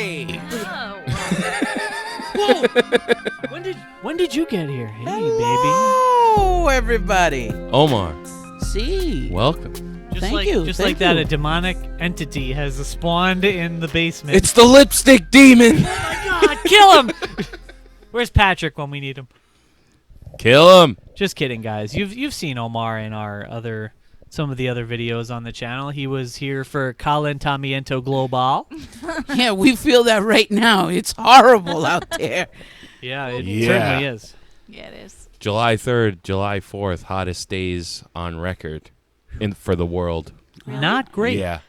Hey! Whoa! When did you get here? Hey, Hello, everybody. Omar, See, welcome. baby. Thank you. Just thank like that, you. a demonic entity has spawned in the basement. It's the lipstick demon! Oh my God! Kill him! Where's Patrick when we need him? Kill him! Just kidding, guys. You've seen Omar in our some of the other videos on the channel. He was here for Calentamiento Global. Yeah, we feel that right now. It's horrible out there. Yeah, it Yeah. certainly is. Yeah, it is. July 3rd, July 4th, hottest days on record for the world. Really? Not great. Yeah.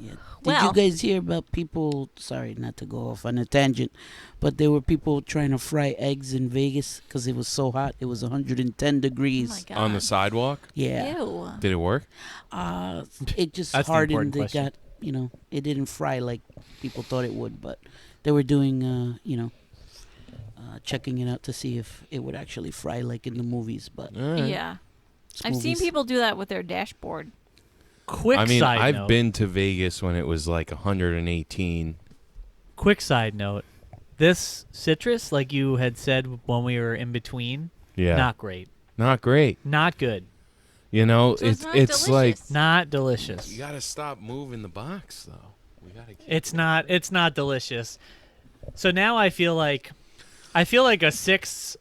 Yeah. Did Well- you guys hear about people? Sorry, not to go off on a tangent, but there were people trying to fry eggs in Vegas because it was so hot. It was 110 Oh my degrees. God. On the sidewalk? Yeah. Ew. Did it work? It just That's the hardened. important It question. got, it didn't fry like people thought it would, but they were doing, checking it out to see if it would actually fry like in the movies. But All right. Yeah. it's I've seen movies. people do that with their dashboard. Quick I mean, side I've note. been to Vegas when it was like 118. Quick side note. This citrus, like you had said when we were in between, Yeah. not great. Not great. Not good. You know, So it's not it's like delicious. Not delicious. you gotta stop moving the box though. We gotta keep It's not delicious. So now I feel like a 6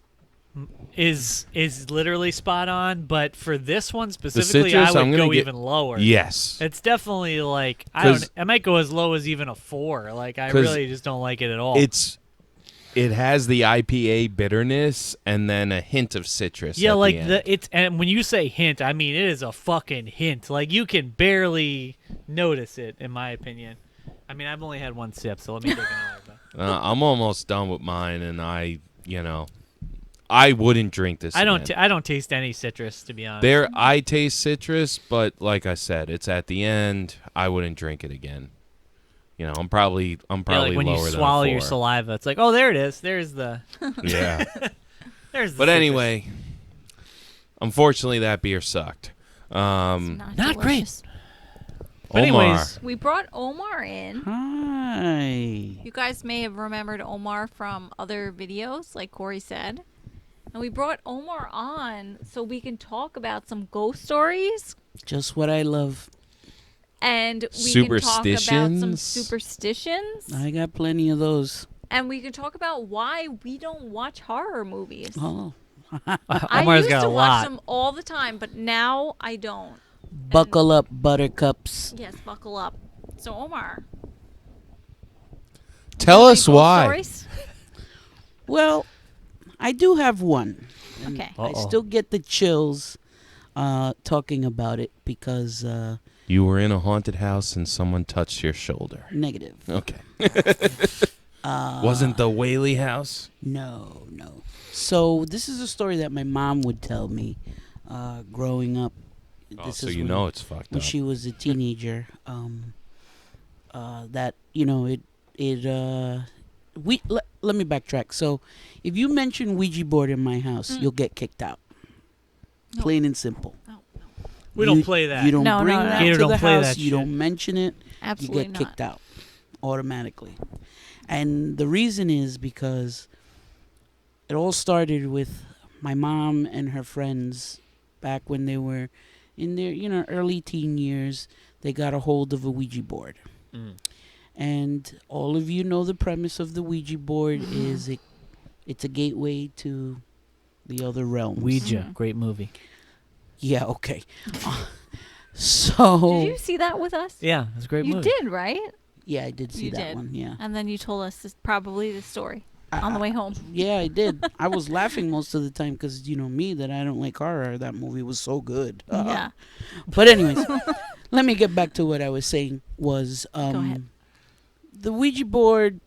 is literally spot on, but for this one specifically citrus, I I'm would gonna go get- even lower. Yes. It's definitely like I might go as low as even a 4. Like I 'Cause really just don't like it at all. It has the IPA bitterness and then a hint of citrus. yeah, at like the end. and when you say hint, I mean it is a fucking hint. Like you can barely notice it in my opinion. I mean, I've only had one sip, so let me take another. I'm almost done with mine, and I wouldn't drink this. I don't again. I don't taste any citrus, to be honest. I taste citrus, but like I said, it's at the end. I wouldn't drink it again. I'm probably Yeah, like when lower you than a swallow your 4. saliva, it's like, oh, there it is. There's the Yeah. there's the But citrus. anyway, unfortunately, that beer sucked. It's not not great. delicious. But Omar, anyways, We brought Omar in. Hi. You guys may have remembered Omar from other videos, like Corey said. And we brought Omar on so we can talk about some ghost stories. Just what I love. And we can talk about some Superstitions? superstitions. I got plenty of those. And we can talk about why we don't watch horror movies. Oh, I Omar's used got to a watch lot. them all the time, but now I don't. buckle up, buttercups. Yes, buckle up. So Omar, tell any us ghost why. stories? Well, I do have one. And Okay. I still get the chills talking about it because You were in a haunted house and someone touched your shoulder. negative. Okay. Wasn't the Whaley house? No. So this is a story that my mom would tell me growing up. Oh, This so is you when- know it's fucked when up. she was a teenager. That let me backtrack. So, if you mention Ouija board in my house, you'll get kicked out. No. Plain and simple. we don't play that. You don't No, bring no, no. that Gator to don't the play house. that You shit. don't mention it. Absolutely You get not. kicked out automatically. And the reason is because it all started with my mom and her friends back when they were in their early teen years. They got a hold of a Ouija board. Mm. And all of you know the premise of the Ouija board is it's a gateway to the other realms. Ouija, Mhm. great movie. Yeah, okay. So Did you see that with us? Yeah, it's a great You movie. did, right? yeah, I did see You that did. one. Yeah. And then you told us probably the story on the way home. Yeah, I did. I was laughing most of the time because me that I don't like horror. That movie was so good. Yeah. But anyways, let me get back to what I was saying. Was Go ahead. the Ouija board?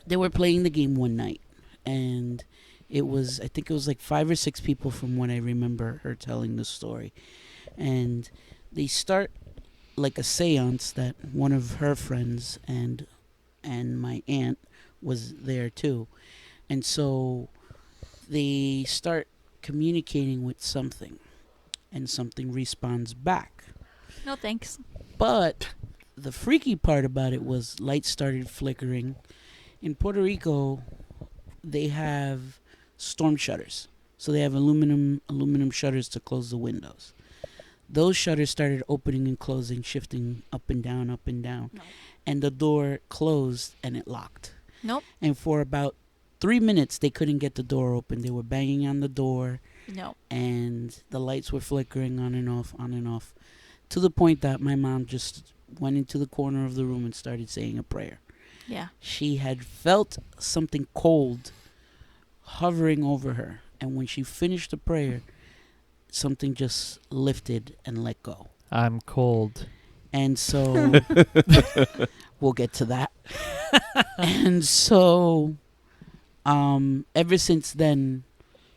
They were playing the game one night, and I think it was like 5 or 6 people from what I remember her telling the story, and they start like a seance that one of her friends and my aunt was there too, and so they start communicating with something, and something responds back. No thanks. But the freaky part about it was lights started flickering. In Puerto Rico, they have storm shutters. So they have aluminum shutters to close the windows. Those shutters started opening and closing, shifting up and down, up and down. No. And the door closed and it locked. Nope. And for about 3 minutes, they couldn't get the door open. They were banging on the door. No. And the lights were flickering on and off, to the point that my mom just went into the corner of the room and started saying a prayer. Yeah. She had felt something cold hovering over her. And when she finished the prayer, something just lifted and let go. I'm cold. And so we'll get to that. And so ever since then,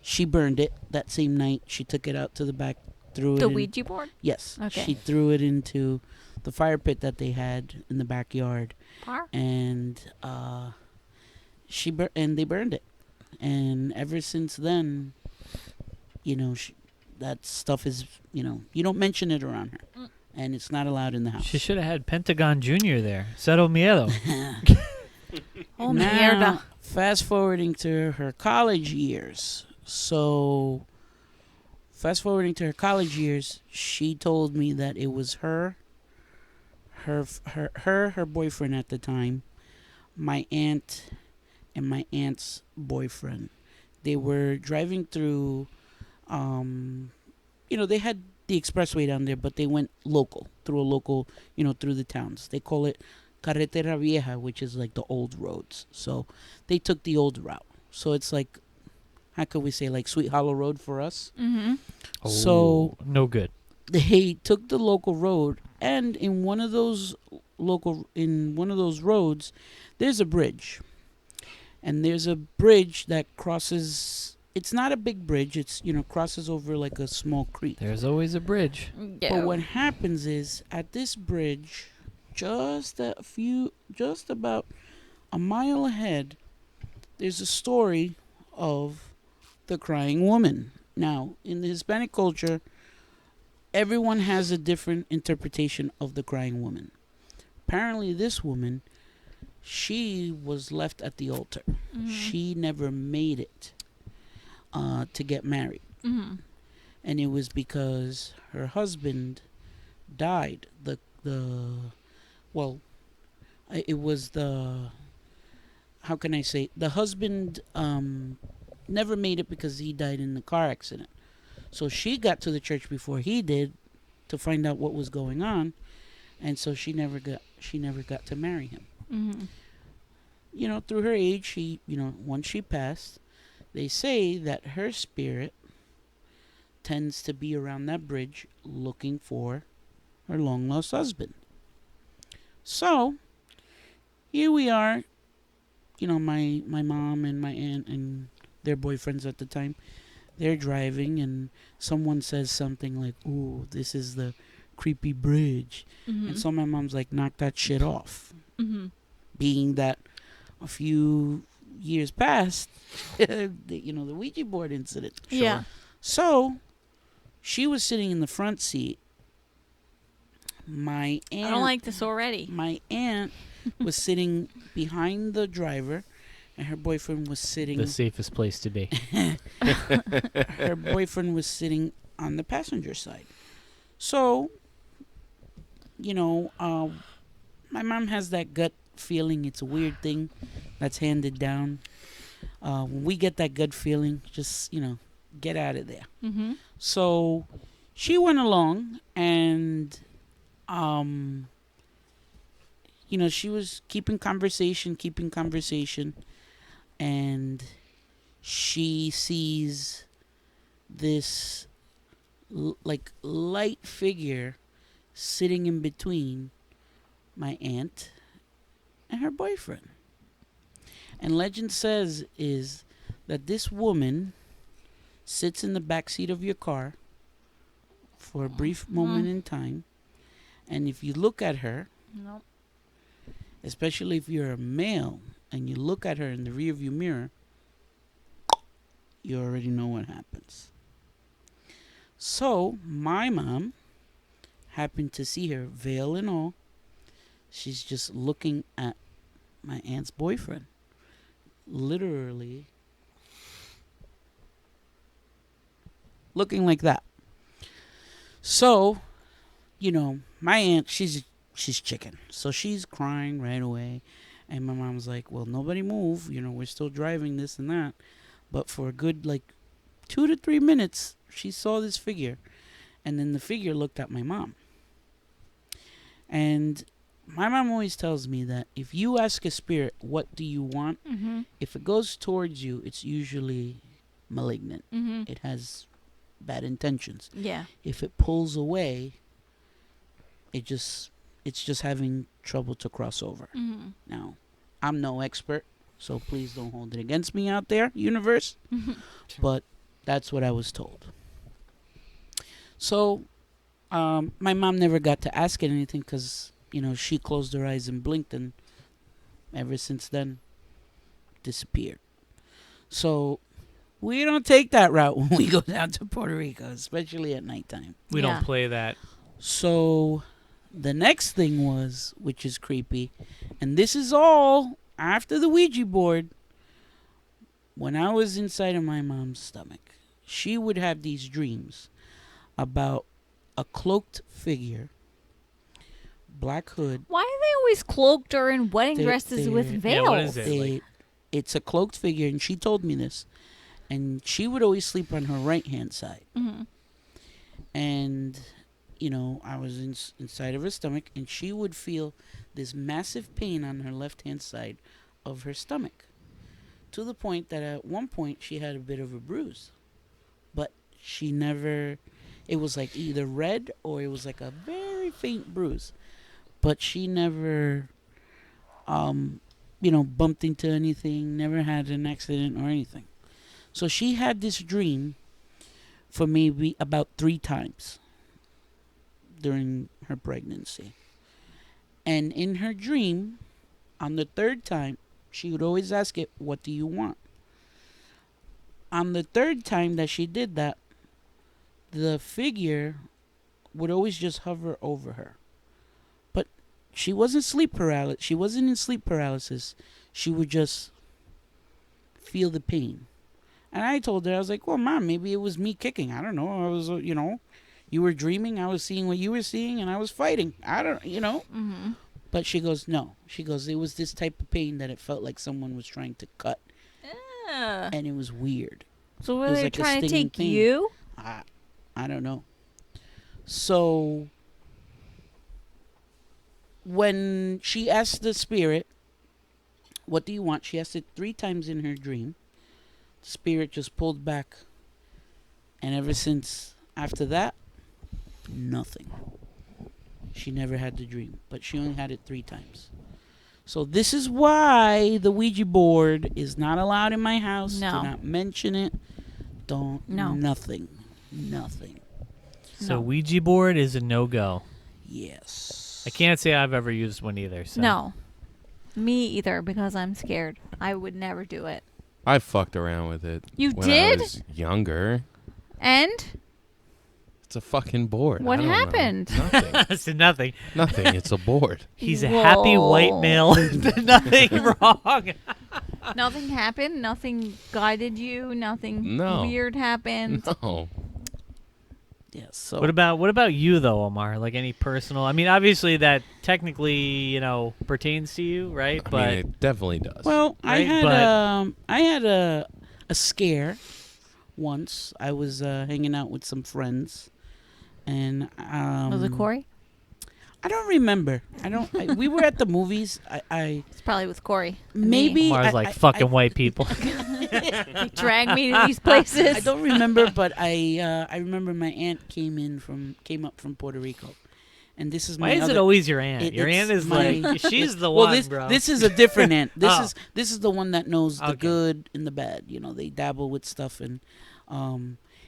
she burned it that same night. She took it out to the back, threw it The in. Ouija board? Yes. Okay. She threw it into the fire pit that they had in the backyard. Par? And they burned it. And ever since then, that stuff is, you don't mention it around her. Mm. And it's not allowed in the house. She should have had Pentagon Jr. there. Cero miedo. Oh, Now, mierda. fast forwarding to her college years. So, fast forwarding to her college years, she told me that it was her boyfriend at the time, my aunt, and my aunt's boyfriend. They were driving through, they had the expressway down there, but they went through the towns. They call it Carretera Vieja, which is like the old roads. So they took the old route. So it's like, how could we say, like Sweet Hollow Road for us? Mm-hmm. So no good. they took the local road, and in one of those roads, there's a bridge. And there's a bridge that crosses. It's not a big bridge. It's crosses over like a small creek. There's always a bridge. Yeah. But what happens is at this bridge, just about a mile ahead, there's a story of the crying woman. Now, in the Hispanic culture, everyone has a different interpretation of the crying woman. Apparently, this woman, she was left at the altar. Mm-hmm. She never made it to get married. Mm-hmm. And it was because her husband died. How can I say? The husband never made it because he died in the car accident. So she got to the church before he did to find out what was going on, and so she never got to marry him. Mm-hmm. Through her age, once she passed, they say that her spirit tends to be around that bridge looking for her long lost husband. So here we are, my mom and my aunt and their boyfriends at the time, they're driving and someone says something like, "Ooh, this is the creepy bridge." Mm-hmm. And so my mom's like, "Knock that shit off." Mm-hmm. Being that a few years past, the Ouija board incident. Yeah. So she was sitting in the front seat. My aunt, I don't like this already. My aunt was sitting behind the driver, and her boyfriend was sitting. The safest place to be. Her boyfriend was sitting on the passenger side. So, my mom has that gut feeling. It's a weird thing that's handed down. When we get that gut feeling, just get out of there. Mm-hmm. So she went along, and she was keeping conversation, and she sees this light figure sitting in between my aunt and her boyfriend. And legend says is that this woman sits in the back seat of your car for a brief moment in time, and if you look at her, Nope. especially if you're a male and you look at her in the rearview mirror, you already know what happens. So my mom happened to see her, veil and all, she's just looking at my aunt's boyfriend. Literally looking like that. So, my aunt, she's chicken. So she's crying right away. And my mom's like, well, nobody move. We're still driving this and that. But for a good, 2 to 3 minutes, she saw this figure. And then the figure looked at my mom. And my mom always tells me that if you ask a spirit, what do you want? If it goes towards you, it's usually malignant. It has bad intentions. Yeah. If it pulls away, it's just having trouble to cross over. Now, I'm no expert, so please don't hold it against me out there, universe. But that's what I was told. So, my mom never got to ask it anything because, she closed her eyes and blinked, and ever since then, disappeared. So, we don't take that route when we go down to Puerto Rico, especially at nighttime. We Yeah. don't play that. So, the next thing was, which is creepy, and this is all after the Ouija board. When I was inside of my mom's stomach, she would have these dreams about a cloaked figure, black hood. Why are they always cloaked or in wedding They- dresses they- with Yeah, veils? what is it? It's a cloaked figure, and she told me this. And she would always sleep on her right-hand side. And, I was inside of her stomach, and she would feel this massive pain on her left-hand side of her stomach. To the point that at one point, she had a bit of a bruise. But she never... It was either red or it was a very faint bruise. But she never, bumped into anything, never had an accident or anything. So she had this dream for maybe about 3 times during her pregnancy. And in her dream, on the 3rd time, she would always ask it, what do you want? On the 3rd time that she did that, the figure would always just hover over her. But she wasn't She wasn't in sleep paralysis. She would just feel the pain. And I told her, I was like, well, Mom, maybe it was me kicking. I don't know. I was, you were dreaming. I was seeing what you were seeing, and I was fighting. I don't. But she goes, no. She goes, it was this type of pain that it felt like someone was trying to cut. And it was weird. So It were was they like a trying to stinging take pain. you? I don't know. So when she asked the spirit, what do you want? She asked it 3 times in her dream. The spirit just pulled back. And ever since after that, nothing. She never had the dream, but she only had it 3 times. So this is why the Ouija board is not allowed in my house. No. Do not mention it. Don't. No. Nothing. So No. Ouija board is a no-go. Yes. I can't say I've ever used one either. So. No. Me either, because I'm scared. I would never do it. I fucked around with it. You when did? I was younger. And It's a fucking board. What I don't know. happened? Nothing. So nothing. Nothing. It's a board. He's a happy white Whoa. male. Nothing wrong. nothing happened? Nothing guided you? Nothing No. weird happened? No. Yes. So What about you though, Omar? Like any personal? I mean, obviously that technically, pertains to you, right? I But mean, it definitely does. Well, Right, I had a scare once. I was hanging out with some friends, and Was it Corey? I don't remember. We were at the movies. I It's probably with Corey. and maybe Omar's like fucking white people. me. He dragged me to these places. I don't remember, but I remember my aunt came up from Puerto Rico, and this is Why my is other, it always your aunt? Your it's aunt is my- like she's the well, one, bro. this is a different aunt. Oh. This is the one that knows the Okay. good and the bad. They dabble with stuff, and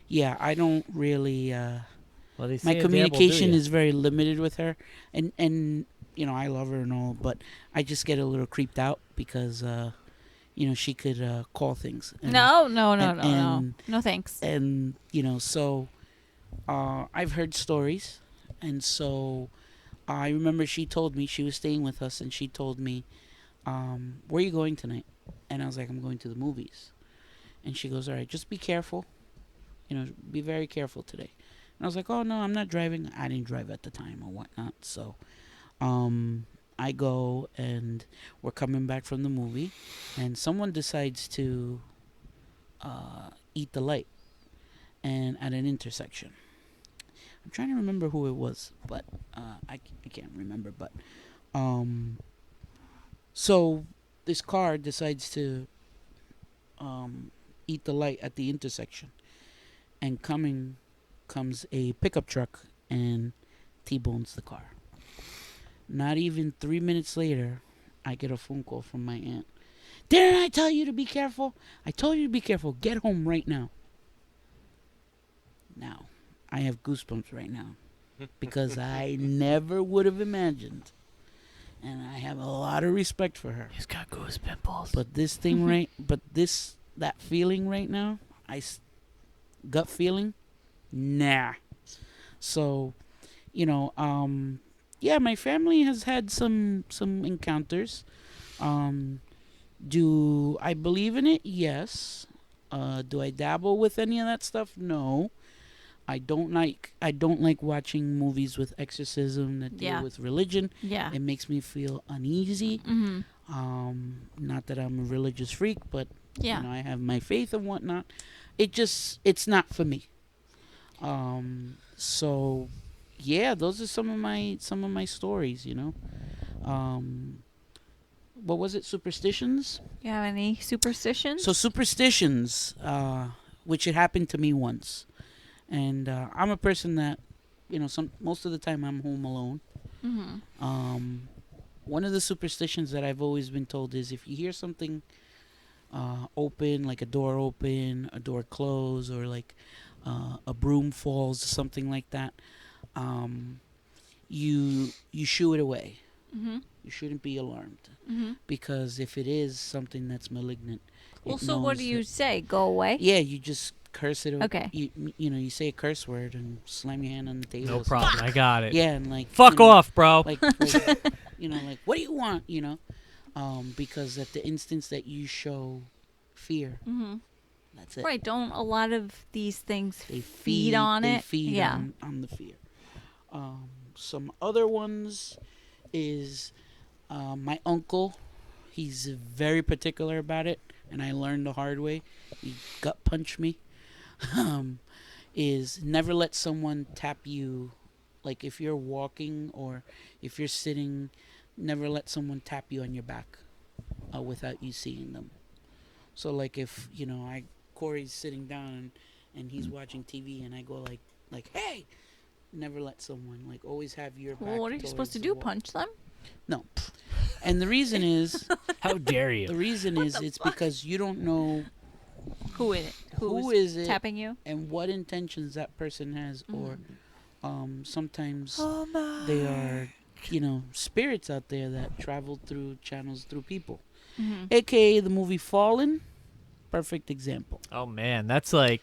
yeah, I don't really. Well, they My say a communication dabble, do is very limited with her, and I love her and all, but I just get a little creeped out because she could call things. And, No. and- No thanks. and so I've heard stories, and so I remember she told me, she was staying with us, and she told me, where are you going tonight? And I was like, I'm going to the movies. And she goes, all right, just be careful. Be very careful today. And I was like, oh, no, I'm not driving. I didn't drive at the time or whatnot. So I go, and we're coming back from the movie, and someone decides to eat the light and at an intersection. I'm trying to remember who it was, but I can't remember. But so this car decides to eat the light at the intersection, and coming comes a pickup truck and T-bones the car. Not even 3 minutes later, I get a phone call from my aunt. Didn't I tell you to be careful? I told you to be careful. Get home right now. Now, I have goosebumps right now because I never would have imagined, and I have a lot of respect for her. He's got goose pimples. But that feeling right now, gut feeling, nah. So, yeah, my family has had some encounters. Do I believe in it? Yes. Do I dabble with any of that stuff? No. I don't like watching movies with exorcism that deal with religion. Yeah. It makes me feel uneasy. Mm-hmm. Not that I'm a religious freak, but Yeah. I have my faith and whatnot. It's not for me. So yeah, those are some of my stories. What was it? Superstitions? You have any superstitions? So superstitions, which it happened to me once, and I'm a person that, most of the time I'm home alone. Mm-hmm. One of the superstitions that I've always been told is if you hear something open, like a door close, or like a broom falls, something like that, you shoo it away. Mm-hmm. You shouldn't be alarmed, Mm-hmm. because if it is something that's malignant, Well, it so what knows do you that- say? Go away? Yeah, you just curse it. Okay. You say a curse word and slam your hand on the table. No problem. I got it. Yeah, and like Fuck off, bro. Like, like what do you want? Because at the instance that you show fear, Mm-hmm. that's it. Right. Don't a lot of these things They feed on they it? feed Yeah. on the fear. Some other ones is my uncle. He's very particular about it, and I learned the hard way. He gut punched me. Is never let someone tap you, like if you're walking or if you're sitting, never let someone tap you on your back without you seeing them. So like if Corey's sitting down and he's watching TV and I go like hey, never let someone, like always have your back. Well, what are you supposed to towards do? the wall. Punch them? No. And the reason is How dare you? the reason is it's because you don't know Who is it? who Who's is it tapping you? and what intentions that person has, or sometimes Oh they are spirits out there that travel through channels through people, Mm-hmm. aka the movie Fallen. Perfect example. Oh man, that's like,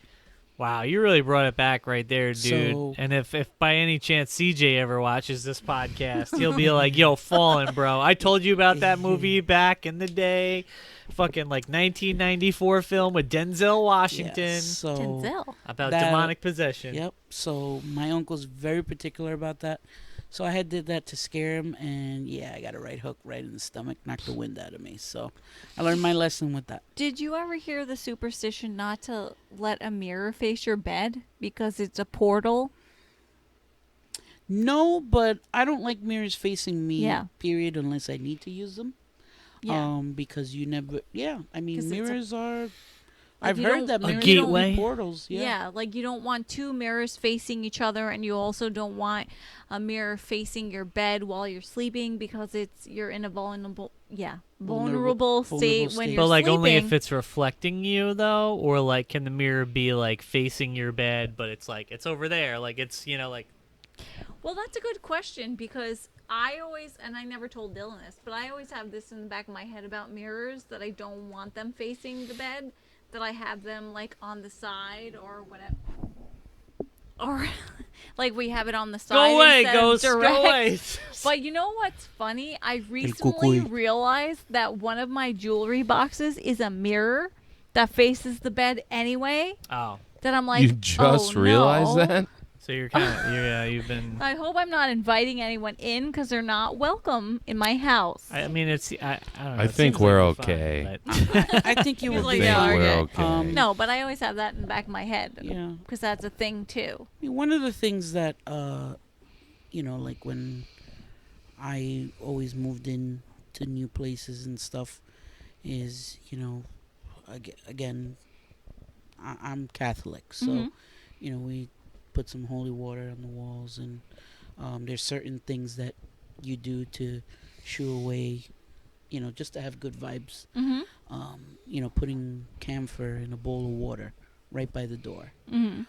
wow, you really brought it back right there, dude. So- And if by any chance CJ ever watches this podcast, he'll be like, "Yo, Fallen, bro, I told you about that movie back in the day, fucking like 1994 film with Denzel Washington Yeah, so Denzel. about that- demonic possession." Yep. So my uncle's very particular about that. So I had did that to scare him, and yeah, I got a right hook right in the stomach, knocked the wind out of me. So I learned my lesson with that. Did you ever hear the superstition not to let a mirror face your bed because it's a portal? No, but I don't like mirrors facing me. Yeah. Period. Unless I need to use them. Yeah. Because you never. Yeah. I mean, 'Cause it's a- mirrors are. Like, I've you heard don't- that A mirrors gateway. can be portals. Yeah. Yeah. Like you don't want two mirrors facing each other, and you also don't want a mirror facing your bed while you're sleeping because you're in a vulnerable Vulnerable state when state. you're But like sleeping. only if it's reflecting you though, or like can the mirror be like facing your bed, but it's like it's over there, like it's like. Well, that's a good question because I always, and I never told Dylan this, but I always have this in the back of my head about mirrors that I don't want them facing the bed, that I have them like on the side or whatever. Or Like we have it on the side. Go away, instead of ghost. direct. Go away. But you know what's funny? I recently cucuy. realized that one of my jewelry boxes is a mirror that faces the bed anyway. Oh, That I'm like, You just realized no. that? so you're kind of you've been. I hope I'm not inviting anyone in because they're not welcome in my house. I mean, I don't know. I it think seems we're like fun, okay. but- I think you He's would like, be. yeah, think we're okay. okay. No, but I always have that in the back of my head. Yeah. Because that's a thing too. I mean, one of the things that, like when I always moved in to new places and stuff is, again, I'm Catholic. So, Mhm. We put some holy water on the walls, and there's certain things that you do to shoo away, just to have good vibes. Mm-hmm. Putting camphor in a bowl of water right by the door. Mm-hmm.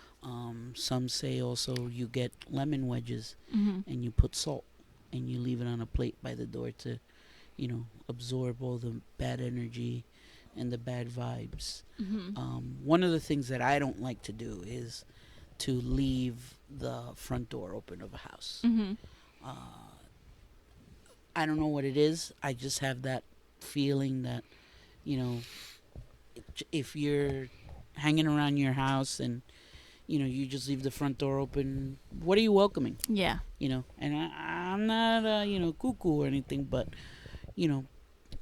Some say also you get lemon wedges Mm-hmm. and you put salt and you leave it on a plate by the door to, absorb all the bad energy and the bad vibes. Mm-hmm. One of the things that I don't like to do is to leave the front door open of a house. Mm-hmm. I don't know what it is. I just have that feeling that, if you're hanging around your house and, you just leave the front door open, what are you welcoming? Yeah. And I'm not, cuckoo or anything, but,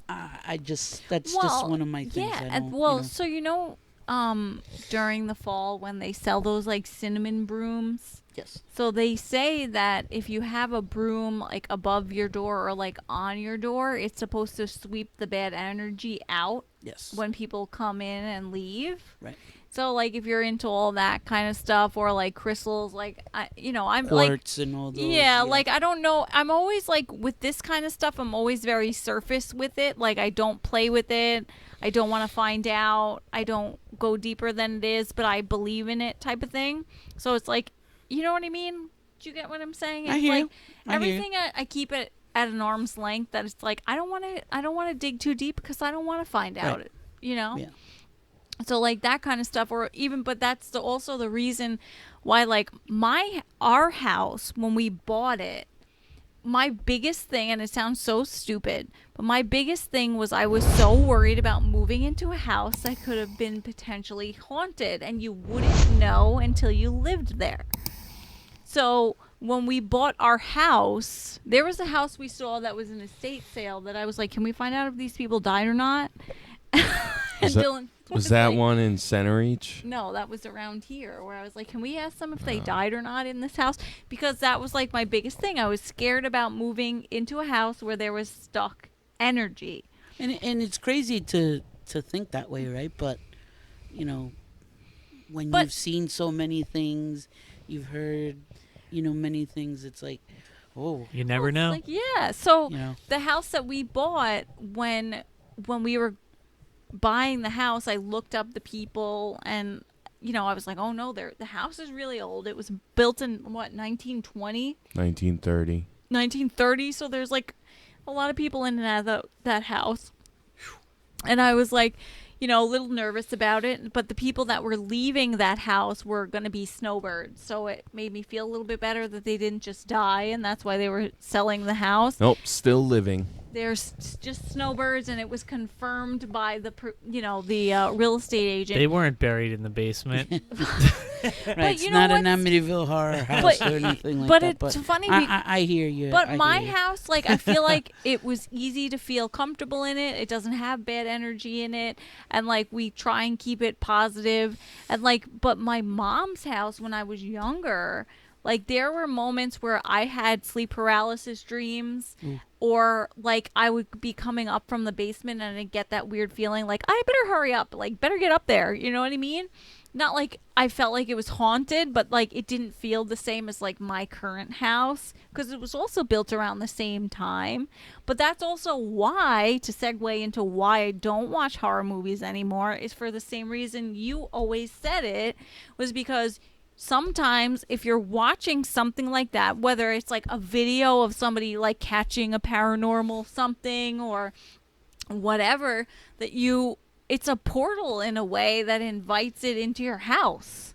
I just, that's just one of my things. Yeah. I don't, Well, so during the fall when they sell those like cinnamon brooms. yes. So they say that if you have a broom like above your door or like on your door, it's supposed to sweep the bad energy out Yes. when people come in and leave. Right. So like if you're into all that kind of stuff or like crystals, like I'm like Quartz and all those. yeah, like I don't know. I'm always like with this kind of stuff, I'm always very surface with it. Like I don't play with it. I don't want to find out. I don't go deeper than it is, but I believe in it type of thing. So it's like, you know what I mean? Do you get what I'm saying? It's I hear like you. I hear you. everything I keep it at an arm's length. That it's like I don't want to dig too deep because I don't want to find out. Right. Yeah. Yeah. So like that kind of stuff, or even, but that's also the reason why like our house when we bought it, my biggest thing, and it sounds so stupid, but my biggest thing was I was so worried about moving into a house that could have been potentially haunted, and you wouldn't know until you lived there. So when we bought our house, there was a house we saw that was an estate sale that I was like, can we find out if these people died or not? And Dylan Was that like, one in Center Reach? No, that was around here where I was like, can we ask them if they died or not in this house? Because that was like my biggest thing. I was scared about moving into a house where there was stuck energy. And it's crazy to think that way, right? But, when you've seen so many things, you've heard, many things, it's like, oh. You never know. Like, yeah. So Yeah. the house that we bought when we were buying the house, I looked up the people and I was like, oh no, the house is really old. It was built in what, 1920? 1930. 1930. So there's like a lot of people in and out of that house. And I was like, a little nervous about it, but the people that were leaving that house were going to be snowbirds. So it made me feel a little bit better that they didn't just die, and that's why they were selling the house. Nope, still living. There's just snowbirds, and it was confirmed by the real estate agent. They weren't buried in the basement. Right, it's you know not an what's- Amityville horror house or anything like but that. it's funny I hear you. But I my hear you. house, like, I feel like it was easy to feel comfortable in it. It doesn't have bad energy in it. And, like, we try and keep it positive. And, like, but my mom's house when I was younger, like, there were moments where I had sleep paralysis dreams. Or, like, I would be coming up from the basement and I'd get that weird feeling like, I better hurry up. Like, better get up there. You know what I mean? Not like I felt like it was haunted, but like it didn't feel the same as like my current house because it was also built around the same time. But that's also why, to segue into why I don't watch horror movies anymore, is for the same reason you always said it, was because sometimes if you're watching something like that, whether it's like a video of somebody like catching a paranormal something or whatever, that it's a portal in a way that invites it into your house.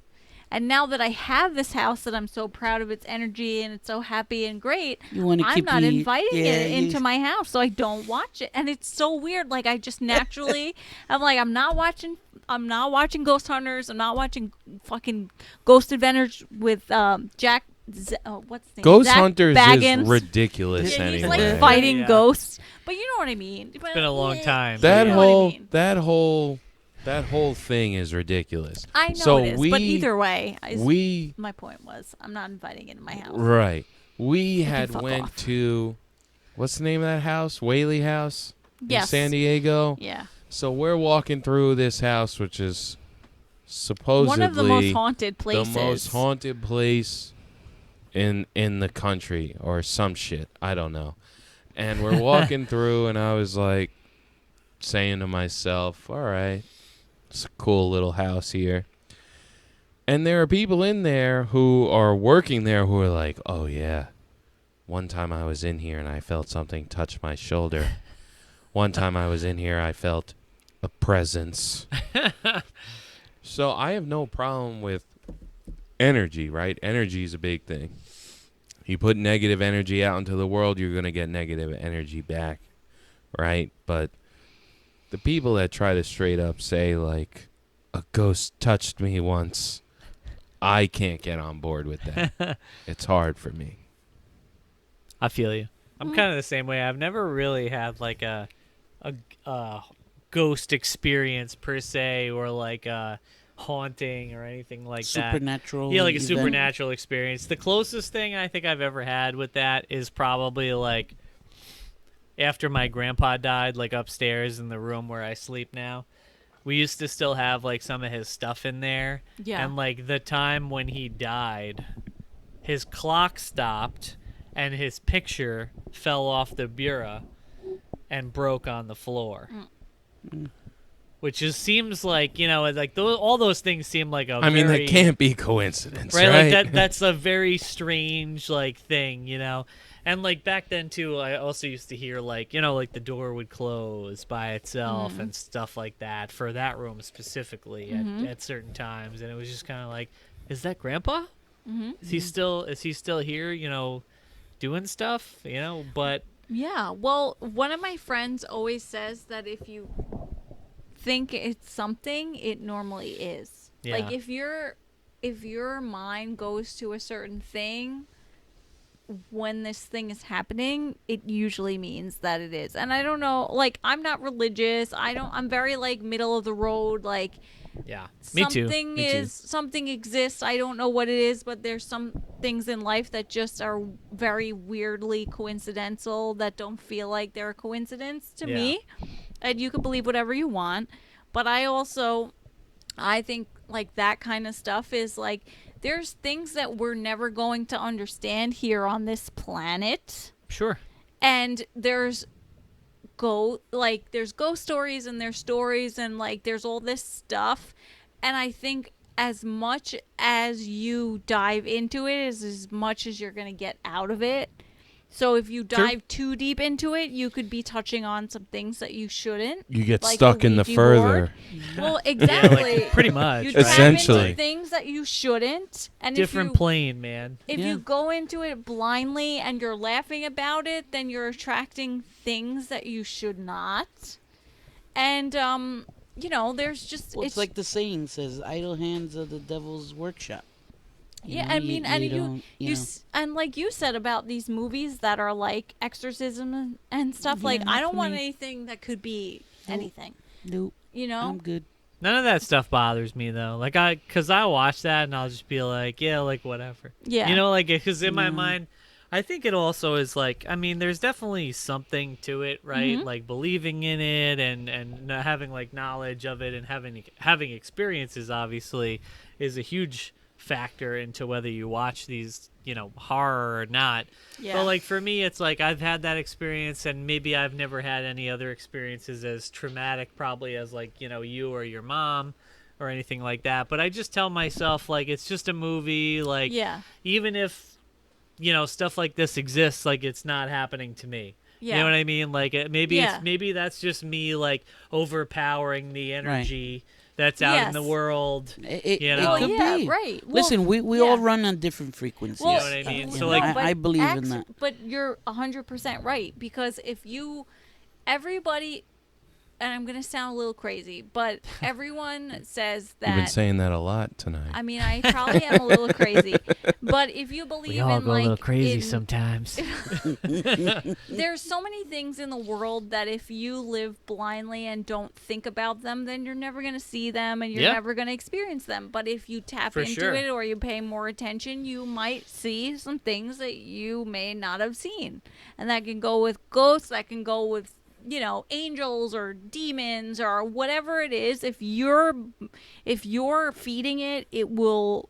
And now that I have this house that I'm so proud of its energy and it's so happy and great, You want to I'm keep not the- inviting yeah, it into my house, so I don't watch it. And it's so weird. Like I just naturally, I'm like, I'm not watching Ghost Hunters. I'm not watching fucking Ghost Adventures with Jack. What's his name? Ghost Zach Hunters Baggins. is ridiculous Yeah, he's anyway. like fighting Yeah. ghosts, but you know what I mean. It's been a long time. that You know what I whole mean. that whole thing is ridiculous. I know So it is, but either way, we my point was, I'm not inviting it in my house. right. We can had fuck went off. to what's the name of that house? Whaley House in Yes. San Diego. Yeah. So we're walking through this house, which is supposedly One of the most haunted the places. most haunted place in the country or some shit. I don't know. And we're walking through, and I was like saying to myself, all right, it's a cool little house here. And there are people in there who are working there who are like, oh, yeah. One time I was in here and I felt something touch my shoulder. One time I was in here, I felt a presence. So I have no problem with energy, right? Energy is a big thing. You put negative energy out into the world, you're going to get negative energy back, right? But the people that try to straight up say, like, a ghost touched me once, I can't get on board with that. It's hard for me. I feel you. I'm kind of the same way. I've never really had like a ghost experience per se, or like a haunting or anything like that. Supernatural. Yeah, like a event. supernatural experience. The closest thing I think I've ever had with that is probably like after my grandpa died, like upstairs in the room where I sleep now. We used to still have like some of his stuff in there. Yeah. And like the time when he died, his clock stopped and his picture fell off the bureau and broke on the floor. Which just seems like, you know, like all those things seem like a I mean, very, that can't be coincidence, right? right? Like that's a very strange like thing, you know. And like back then too, I also used to hear like, you know, like the door would close by itself and stuff like that for that room specifically at certain times, and it was just kind of like, is that Grandpa? Is he still here? You know, doing stuff, you know? But Yeah. Well, one of my friends always says that if you think it's something, it normally is. Yeah. Like if your mind goes to a certain thing when this thing is happening, it usually means that it is. And I don't know, like I'm not religious. I'm very like middle of the road, like yeah, me too. something exists. I don't know what it is, but there's some things in life that just are very weirdly coincidental that don't feel like they're a coincidence to me. And you can believe whatever you want, but I think like that kind of stuff is like there's things that we're never going to understand here on this planet. Sure. And there's ghost stories and there's stories and like there's all this stuff, and I think as much as you dive into it is as much as you're going to get out of it. So if you dive too deep into it, you could be touching on some things that you shouldn't. You get like stuck in the Ouija further. board. Well, exactly. Like, pretty much. You right? dive Essentially. into things that you shouldn't, and Different plane, man. if Yeah. you go into it blindly and you're laughing about it, then you're attracting things that you should not. And you know, there's just Well, it's like the saying says, "Idle hands are the devil's workshop." You yeah, know, I mean, and don't, you know. and like you said about these movies that are like exorcism and stuff. Like, Yeah, I don't for want me. anything that could be anything. Nope, You know? I'm good. None of that stuff bothers me though. Like cause I watch that and I'll just be like, yeah, like whatever. Yeah. You know, like, cause in my Yeah. mind, I think it also is like, I mean, there's definitely something to it, right? Mhm. Like believing in it and having like knowledge of it and having experiences obviously is a huge factor into whether you watch these, you know, horror or not. Yeah. But like for me, it's like I've had that experience, and maybe I've never had any other experiences as traumatic, probably as like, you know, you or your mom or anything like that. But I just tell myself like it's just a movie. Like Yeah. even if, you know, stuff like this exists, like it's not happening to me. Yeah. You know what I mean? Like maybe Yeah. maybe that's just me like overpowering the energy. that's out in the Yes. world. It You know? could yeah, be. right. Well, Listen, we yeah. all run on different frequencies. Well, You know what I mean? So, like- I believe in that. But you're 100% right, because everybody, and I'm gonna sound a little crazy, but everyone says that. You've been saying that a lot tonight. I mean, I probably am a little crazy, but if you believe We all in go a little crazy in- sometimes. there's so many things in the world that if you live blindly and don't think about them, then you're never going to see them and you're Yeah. never going to experience them. But if you tap For into sure. it or you pay more attention, you might see some things that you may not have seen. And that can go with ghosts, that can go with angels or demons or whatever it is. If you're feeding it, it will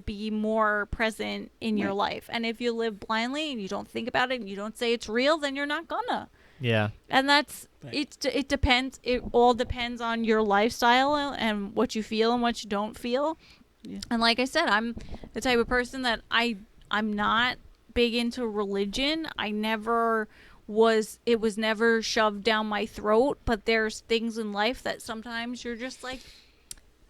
be more present in your life. And if you live blindly and you don't think about it and you don't say it's real, then you're not gonna. Yeah. And that's Right. it depends. It all depends on your lifestyle and what you feel and what you don't feel. Yeah. And like I said, I'm the type of person that I'm not big into religion. It was never shoved down my throat, but there's things in life that sometimes you're just like,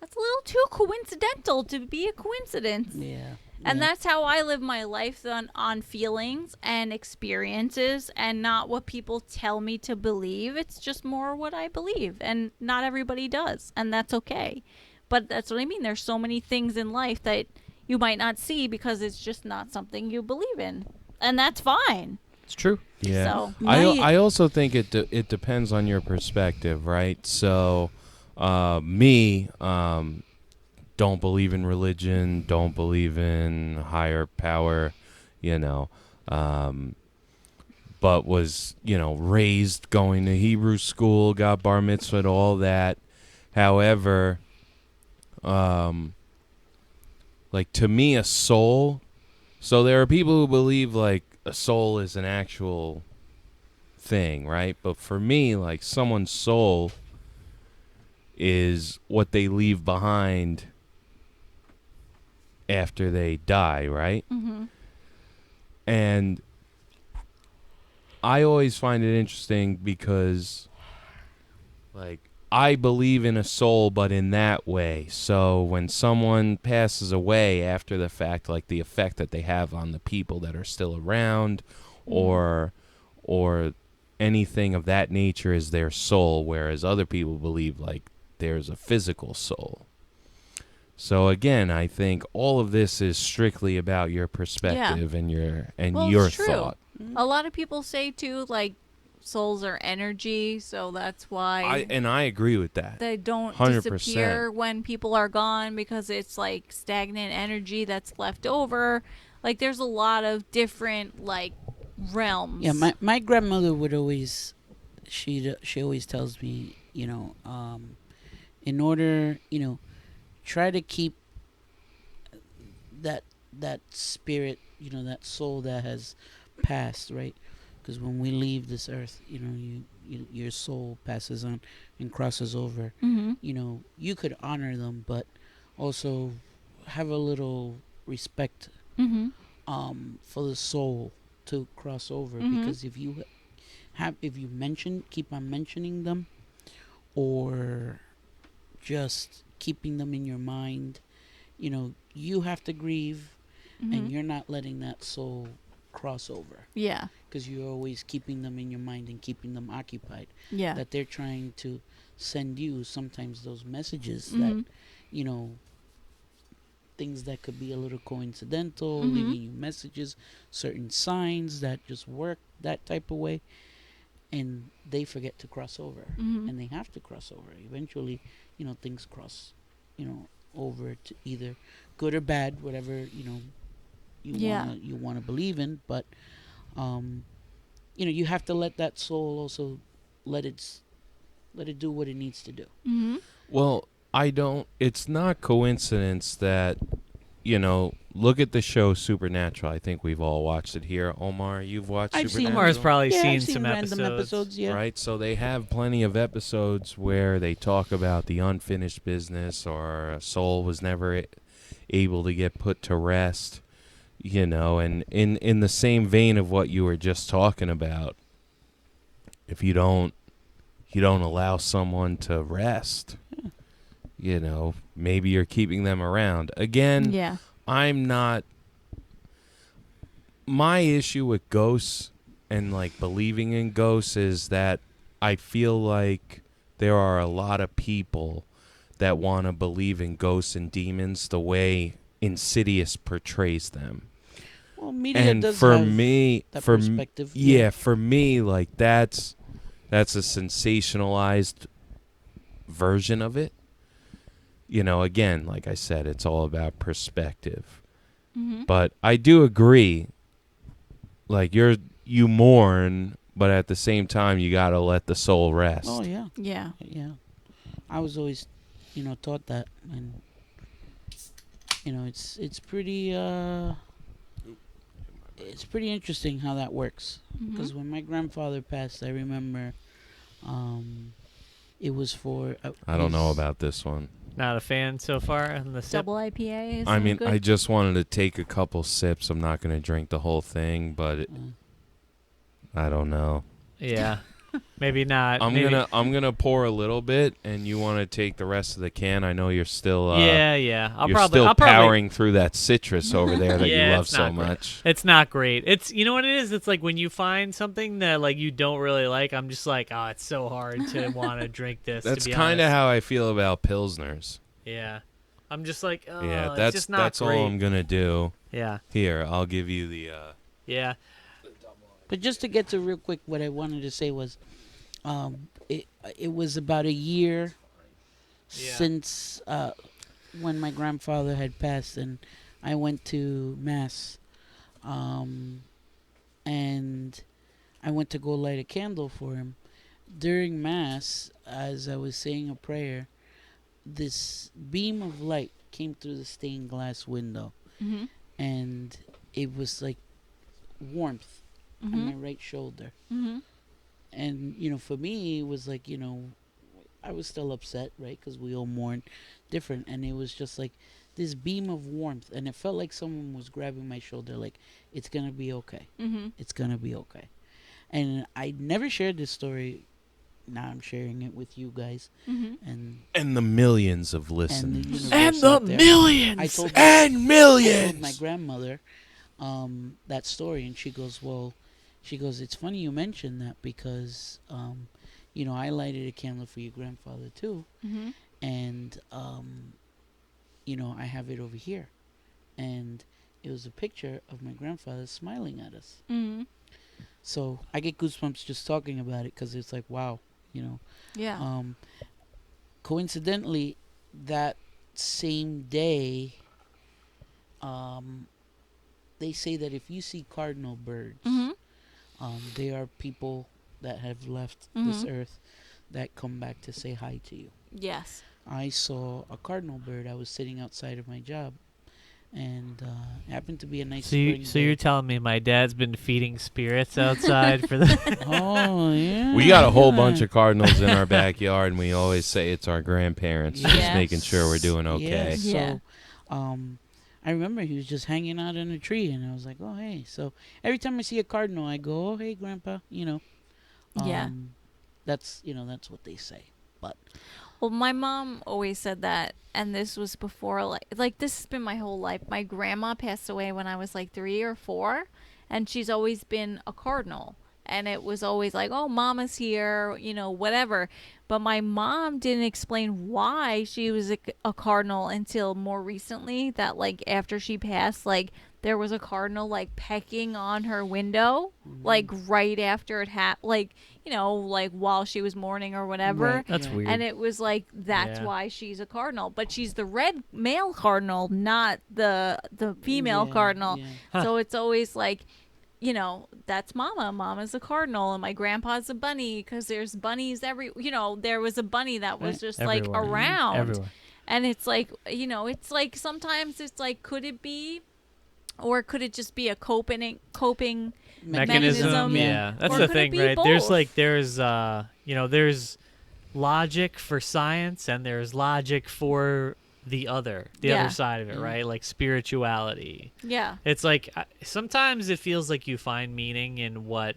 that's a little too coincidental to be a coincidence. Yeah. And yeah. that's how I live my life, on feelings and experiences and not what people tell me to believe. It's just more what I believe, and not everybody does, and that's okay. But that's what I mean. There's so many things in life that you might not see because it's just not something you believe in, and that's fine. It's true. Yeah. So I also think it depends on your perspective, right? So, me, don't believe in religion, don't believe in higher power, but was, raised going to Hebrew school, got bar mitzvah, all that. However, like, to me, a soul. So there are people who believe like a soul is an actual thing, right? But for me, like, someone's soul is what they leave behind after they die, right? Mm-hmm. And I always find it interesting because, like, I believe in a soul, but in that way. So when someone passes away after the fact, like the effect that they have on the people that are still around, or anything of that nature is their soul, whereas other people believe like there's a physical soul. So again, I think all of this is strictly about your perspective and your It's true. thought. A lot of people say too, like, souls are energy, so that's why I agree with that. they don't 100%. disappear when people are gone, because it's like stagnant energy that's left over. Like, there's a lot of different like realms. Yeah, my grandmother would always, she always tells me, in order, try to keep that spirit, that soul that has passed, right? Because when we leave this earth, your soul passes on and crosses over. Mm-hmm. You could honor them, but also have a little respect Mm-hmm. for the soul to cross over. Mhm. Because if you keep on mentioning them, or just keeping them in your mind, you have to grieve, Mm-hmm. and you're not letting that soul cross over, Yeah. because you're always keeping them in your mind and keeping them occupied. Yeah. That they're trying to send you sometimes those messages Mhm. that, things that could be a little coincidental, Mhm. leaving you messages, certain signs that just work that type of way, and they forget to cross over. Mhm. And they have to cross over. Eventually, things cross, over to either good or bad, whatever, Yeah. you wanna believe in, but you have to let that soul also let it do what it needs to do. Mm-hmm. Well, it's not coincidence that, look at the show Supernatural. I think we've all watched it here. Omar, you've watched I've seen Supernatural? Omar's probably Yeah, seen I've seen some random episodes. Yeah. Right? So they have plenty of episodes where they talk about the unfinished business, or a soul was never able to get put to rest, and in the same vein of what you were just talking about, if you don't allow someone to rest, maybe you're keeping them around. Again, Yeah. I'm not. My issue with ghosts and like believing in ghosts is that I feel like there are a lot of people that want to believe in ghosts and demons the way Insidious portrays them. Well, media And does for have me, that for perspective. for me, like that's a sensationalized version of it. Again, like I said, it's all about perspective. Mm-hmm. But I do agree. Like you mourn, but at the same time, you gotta let the soul rest. Oh yeah, Yeah. yeah. I was always, taught that, and it's pretty interesting how that works. Because when my grandfather passed, I remember, it was for. I don't know his- about this one. Not a fan so far on the sip. Double IPA is I mean, good. I just wanted to take a couple sips. I'm not gonna drink the whole thing, but I don't know. Yeah. Maybe not. I'm Maybe. gonna pour a little bit, and you want to take the rest of the can. I know you're still Yeah. I'll you're probably still powering through that citrus over there that Yeah, you love it's so not great. much. It's not great. It's what it is. It's like when you find something that like you don't really like. I'm just like, oh, it's so hard to want to drink this. That's to be kind of honest. how I feel about pilsners. Yeah. I'm just like, oh, Yeah, it's that's just not that's great. all I'm gonna do. Yeah. Here, I'll give you the. Yeah. But just to get to real quick, what I wanted to say was, it was about a year since when my grandfather had passed, and I went to mass, and I went to go light a candle for him. During mass, as I was saying a prayer, this beam of light came through the stained glass window, Mm-hmm. and it was like warmth on my right shoulder. Mm-hmm. And for me, it was like, I was still upset, right? Because we all mourn different. And it was just like this beam of warmth. And it felt like someone was grabbing my shoulder, like, it's going to be okay. Mm-hmm. It's going to be okay. And I never shared this story. Now I'm sharing it with you guys. Mm-hmm. And the millions of And the listeners. universe out there. millions. I told And I told millions. my grandmother that story, and she goes, it's funny you mentioned that because, I lighted a candle for your grandfather too, Mm-hmm. and, I have it over here. And it was a picture of my grandfather smiling at us. Mm-hmm. So I get goosebumps just talking about it because it's like, wow, Yeah. Coincidentally, that same day, they say that if you see cardinal birds, Mm-hmm. they are people that have left this earth that come back to say hi to you. Yes. I saw a cardinal bird. I was sitting outside of my job, and it happened to be a nice spring So day. you're telling me my dad's been feeding spirits outside for the Oh, yeah. We got a whole yeah. bunch of cardinals in our backyard, and we always say it's our grandparents, just Yes. making sure we're doing okay. Yes. Yeah. So, I remember he was just hanging out in a tree, and I was like, oh, hey. So every time I see a cardinal, I go, oh, hey, Grandpa, Yeah. That's what they say. But Well, my mom always said that, and this was before, like this has been my whole life. My grandma passed away when I was like 3 or 4, and she's always been a cardinal. And it was always like, oh, Mama's here, whatever. But my mom didn't explain why she was a cardinal until more recently, that like after she passed, like there was a cardinal like pecking on her window, like right after it happened, like, like while she was mourning or whatever. Right. That's weird. And it was like, that's Yeah. why she's a cardinal. But she's the red male cardinal, not the female Yeah, cardinal. yeah. Huh. So it's always like, that's Mama. Mama's a cardinal, and my grandpa's a bunny, because there's bunnies there was a bunny that was Right. just Everywhere. like around. Everywhere. And it's like, it's like sometimes it's like, could it be, or could it just be a coping mechanism? Yeah, that's Or the could it thing, be right? both? There's logic for science, and there's logic for the other Yeah. side of it, right? Like spirituality. Yeah. It's like sometimes it feels like you find meaning in what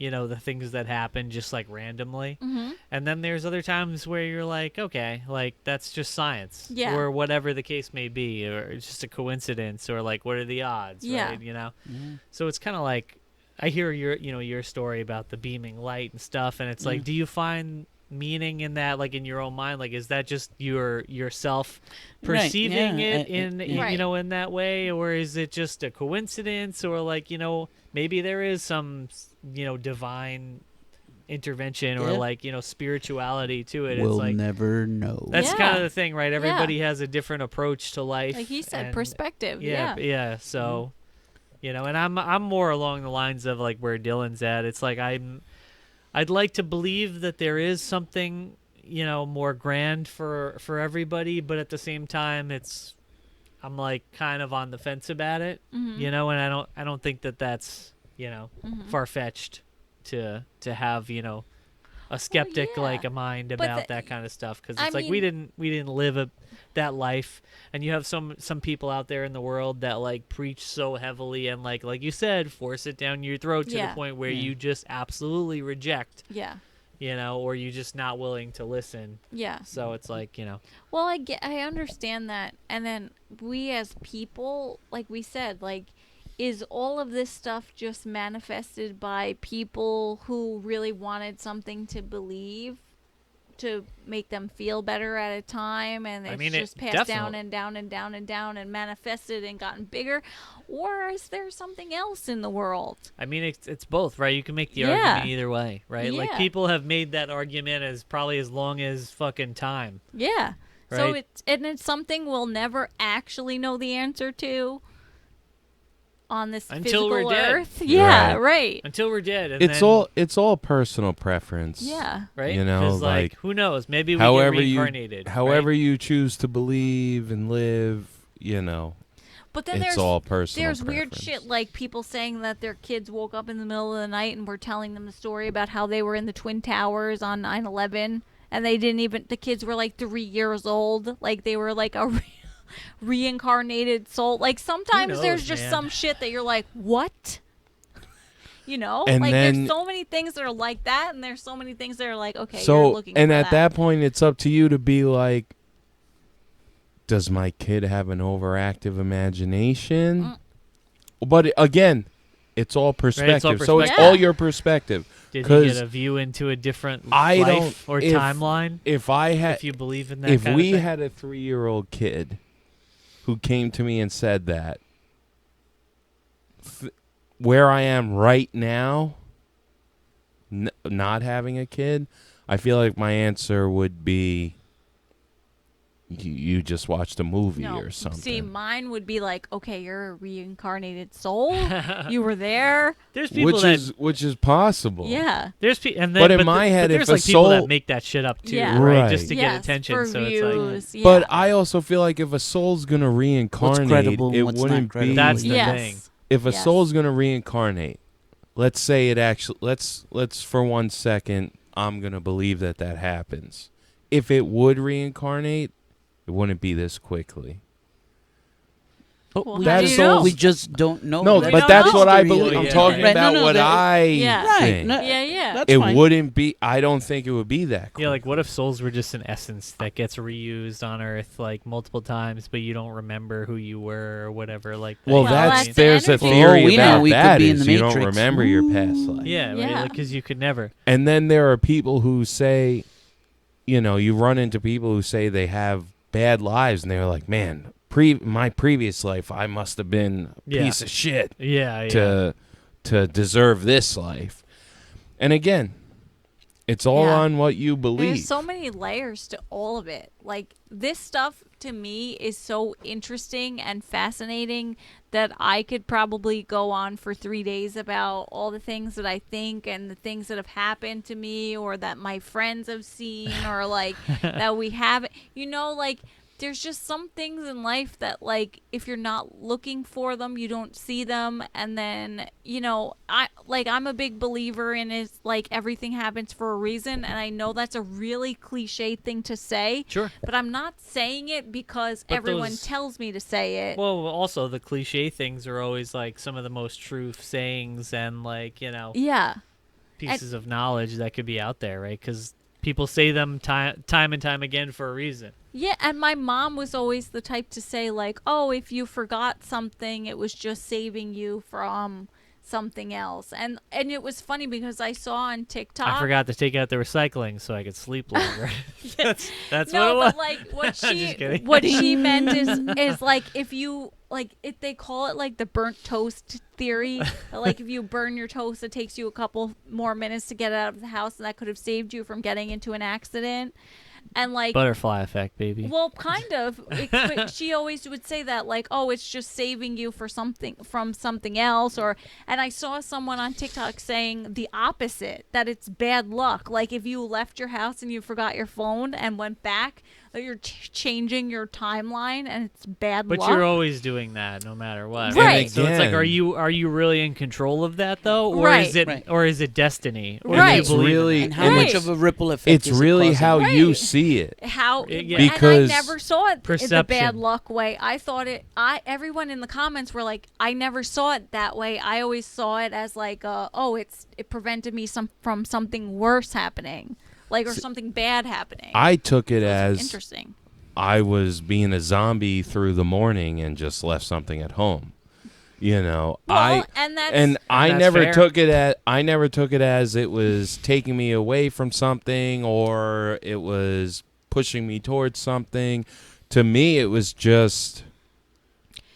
the things that happen just like randomly. Mm-hmm. And then there's other times where you're like, okay, like that's just science, Yeah. or whatever the case may be, or it's just a coincidence, or like what are the odds, Yeah. right? Yeah. So it's kind of like I hear your story about the beaming light and stuff, and it's like, do you find meaning in that, like in your own mind? Like, is that just yourself perceiving it in Right. in that way, or is it just a coincidence, or like maybe there is some divine intervention or like spirituality to it? We'll It's like never know. that's Yeah. kind of the thing, right? Everybody has a different approach to life, Like he said, and- perspective. yeah. So, and I'm more along the lines of like where Dylan's at. It's like I'd like to believe that there is something, more grand for everybody, but at the same time, I'm like kind of on the fence about it, Mm-hmm. and I don't think that that's far fetched to have a skeptic yeah. like a mind But about that kind of stuff, because I it's like we didn't live that life, and you have some people out there in the world that like preach so heavily and like you said, force it down your throat to the Yeah. point where Yeah. you just absolutely reject, Yeah. or you're just not willing to listen. Yeah. So it's like Well, I understand that. And then we as people, like we said, like, is all of this stuff just manifested by people who really wanted something to believe to make them feel better at a time, and it's just passed down and down and down and down and manifested and gotten bigger? Or is there something else in the world? I mean, it's both, right? You can make the Yeah. argument either way, right? Like Yeah. people have made that argument as probably as long as fucking time. Yeah. So Right. it's something we'll never actually know the answer to on this Until we're physical dead. earth. Yeah, Right. right. Until we're dead. And It's then, it's all personal preference. Yeah. right? You know, 'Cause, like, who knows? Maybe we however get you reincarnated. however right? you choose to believe and live, But then it's there's all personal. there's weird preference. shit like people saying that their kids woke up in the middle of the night and were telling them the story about how they were in the Twin Towers on 9/11, and they didn't even, the kids were like 3 years old, like they were like a reincarnated soul. Like sometimes there's knows, just man? some shit that you're like, what? And like then- there's so many things that are like that, and there's so many things that are like, okay, you're So, looking and for at that point, it's up to you to be like, does my kid have an overactive imagination? But again, it's all perspective. So it's perspective. all Yeah. your perspective. Did you 'cause get a view into a different I life don't- or if- timeline? If I had, If you believe in that if kind we of thing? had a 3-year-old kid who came to me and said that, where I am right now, not having a kid, I feel like my answer would be, you just watched a movie No. or something. See, mine would be like, okay, you're a reincarnated soul. You were there. There's people which is possible. Yeah. there's and But in my head, there's if a like people soul- that make that shit up too, Yeah. right? Right. Just to Yes, get attention. for So it's like views. Yeah. But I also feel like if a soul's gonna reincarnate, credible and it what's not wouldn't be. credible? That's the yes. thing. If a Yes. soul's gonna reincarnate, let's say it actually. Let's for 1 second, I'm gonna believe that happens. If it would reincarnate, it wouldn't be this quickly. But Well, we, how do just, you know? we just don't know. No, That's but don't that's know. what I history believe. of I'm yeah. talking Right, about no, what I Yeah. think. No, Yeah, yeah. That's It fine. wouldn't be. I don't think it would be that. Quick. Yeah, like what if souls were just an essence that gets reused on Earth like multiple times, but you don't remember who you were or whatever? Like, Well, Well, that's that's there's a energy. theory For all we know, about we could that be in is the you don't Matrix. remember your past life. yeah, Yeah. right, because you could never. And then there are people who say, you run into people who say they have bad lives, and they're like, man, my previous life, I must have been a Yeah. piece of shit Yeah, yeah. to deserve this life. And again, it's all Yeah. on what you believe. There's so many layers to all of it. Like this stuff to me is so interesting and fascinating that I could probably go on for 3 days about all the things that I think and the things that have happened to me or that my friends have seen or like that we haven't. Like there's just some things in life that like if you're not looking for them, you don't see them. And then I'm a big believer in is like everything happens for a reason, and I know that's a really cliche thing to say, Sure. but I'm not saying it because But everyone those- tells me to say it. Well, also the cliche things are always like some of the most true sayings, and like Yeah. pieces of knowledge that could be out there, right? Because people say them time and time again for a reason. Yeah, and my mom was always the type to say, like, oh, if you forgot something, it was just saving you from something else. And it was funny because I saw on TikTok. I forgot to take out the recycling so I could sleep longer. That's no, what it was. but like Just kidding. what she meant is like if you like if they call it like the burnt toast theory. Like if you burn your toast, it takes you a couple more minutes to get out of the house, and that could have saved you from getting into an accident. And like butterfly effect, baby. Well, kind of. But she always would say that, like, oh, it's just saving you from something else. And I saw someone on TikTok saying the opposite, that it's bad luck. Like if you left your house and you forgot your phone and went back, that you're changing your timeline and it's bad luck. But you're always doing that, no matter what. Right. And So it's like, again- are you really in control of that though, or Right. is it Right. or is it destiny? Or Right. do you It's believe in really- that? And how Right. much of a ripple effect It's is it really causing? how you Right. see it. How Yeah. Because- and I never saw it in the Perception. bad luck way. I thought it. Everyone in the comments were like, I never saw it that way. I always saw it as like, it prevented me from something worse happening, like or something bad happening. I took it So it's as interesting. I was being a zombie through the morning and just left something at home. You know, Well, and that's I That's never fair. took it as it was taking me away from something or it was pushing me towards something. To me, it was just,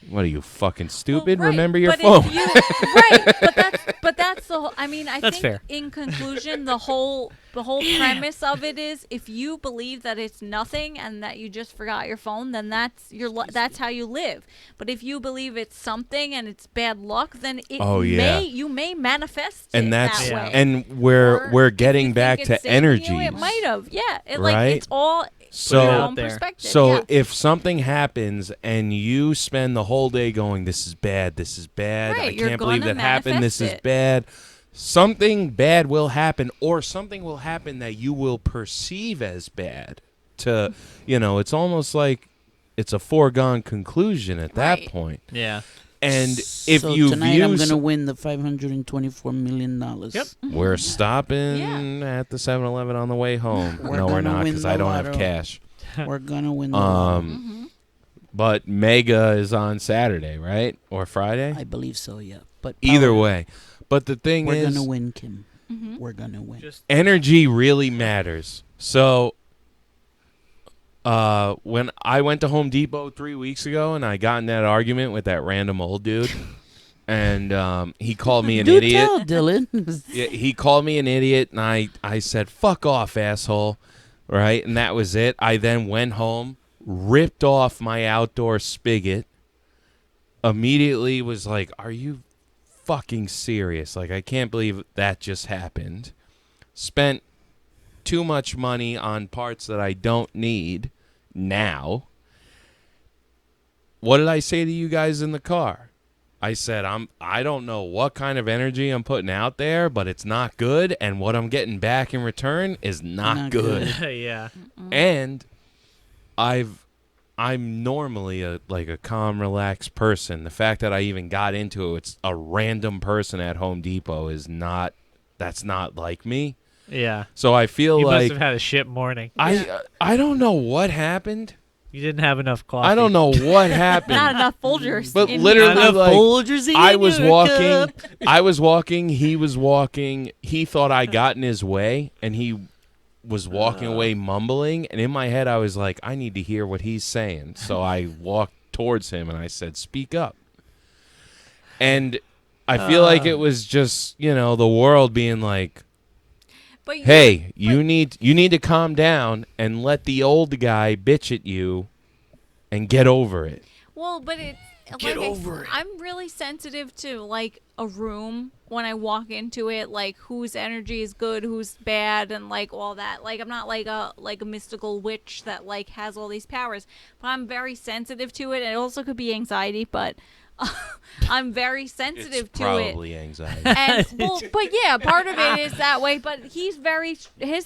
what are you, fucking stupid? Well, right, Remember your but phone. if you- right, but that's the whole. I mean, I That's think fair. in conclusion, the whole premise of it is if you believe that it's nothing and that you just forgot your phone, then that's how you live. But if you believe it's something and it's bad luck, then you may manifest And it that's that way. and Or we're if you getting think back it's to saving energy. you, it might have, yeah. Right? It's all So- your Put it own out there. perspective. So yeah. if something happens and you spend the whole day going, this is bad, I Right, you're can't believe gonna that happened, this manifest is it. bad, something bad will happen, or something will happen that you will perceive as bad. It's almost like it's a foregone conclusion at that Right. point. Yeah. And if so you tonight view I'm gonna win the $524 million. Yep. we're stopping Yeah. at the 7-Eleven on the way home. We're No, we're gonna not, win because the I don't have lotto. cash. We're gonna win the lotto. But Mega is on Saturday, right? Or Friday? I believe so. Yeah, but Either power- way. But the thing we're is, gonna win, Kim. Mhm. We're gonna win. Just energy really matters. So when I went to Home Depot 3 weeks ago and I got in that argument with that random old dude, and he called me an Do idiot. tell, Dylan. Yeah, he called me an idiot, and I said, fuck off, asshole. Right? And that was it. I then went home, ripped off my outdoor spigot, immediately was like, are you fucking serious? Like, I can't believe that just happened. Spent too much money on parts that I don't need now. What did I say to you guys in the car? I said, I don't know what kind of energy I'm putting out there, but it's not good, and what I'm getting back in return is not Not good. yeah. And I'm normally a calm, relaxed person. The fact that I even got into it's a random person at Home Depot that's not like me. Yeah. So I feel You must like have had a shit morning. I don't know what happened. You didn't have enough coffee. I don't know what happened. Not enough Folgers. But in literally, here. Not enough like, Folgers in I was your walking. cup. I was walking. He was walking. He thought I got in his way, and he was walking away mumbling. And in my head, I was like, I need to hear what he's saying. So I walked towards him, and I said, "Speak up." And I feel like it was just the world being like, But "Hey, you need to calm down and let the old guy bitch at you, and get over it." Well, but it's Get like over it. I'm really sensitive to like a room when I walk into it, like whose energy is good, who's bad, and like all that. Like I'm not like a mystical witch that like has all these powers, but I'm very sensitive to it. And it also could be anxiety, but I'm very sensitive It's to it. probably anxiety. And but yeah, part of it is that way. But his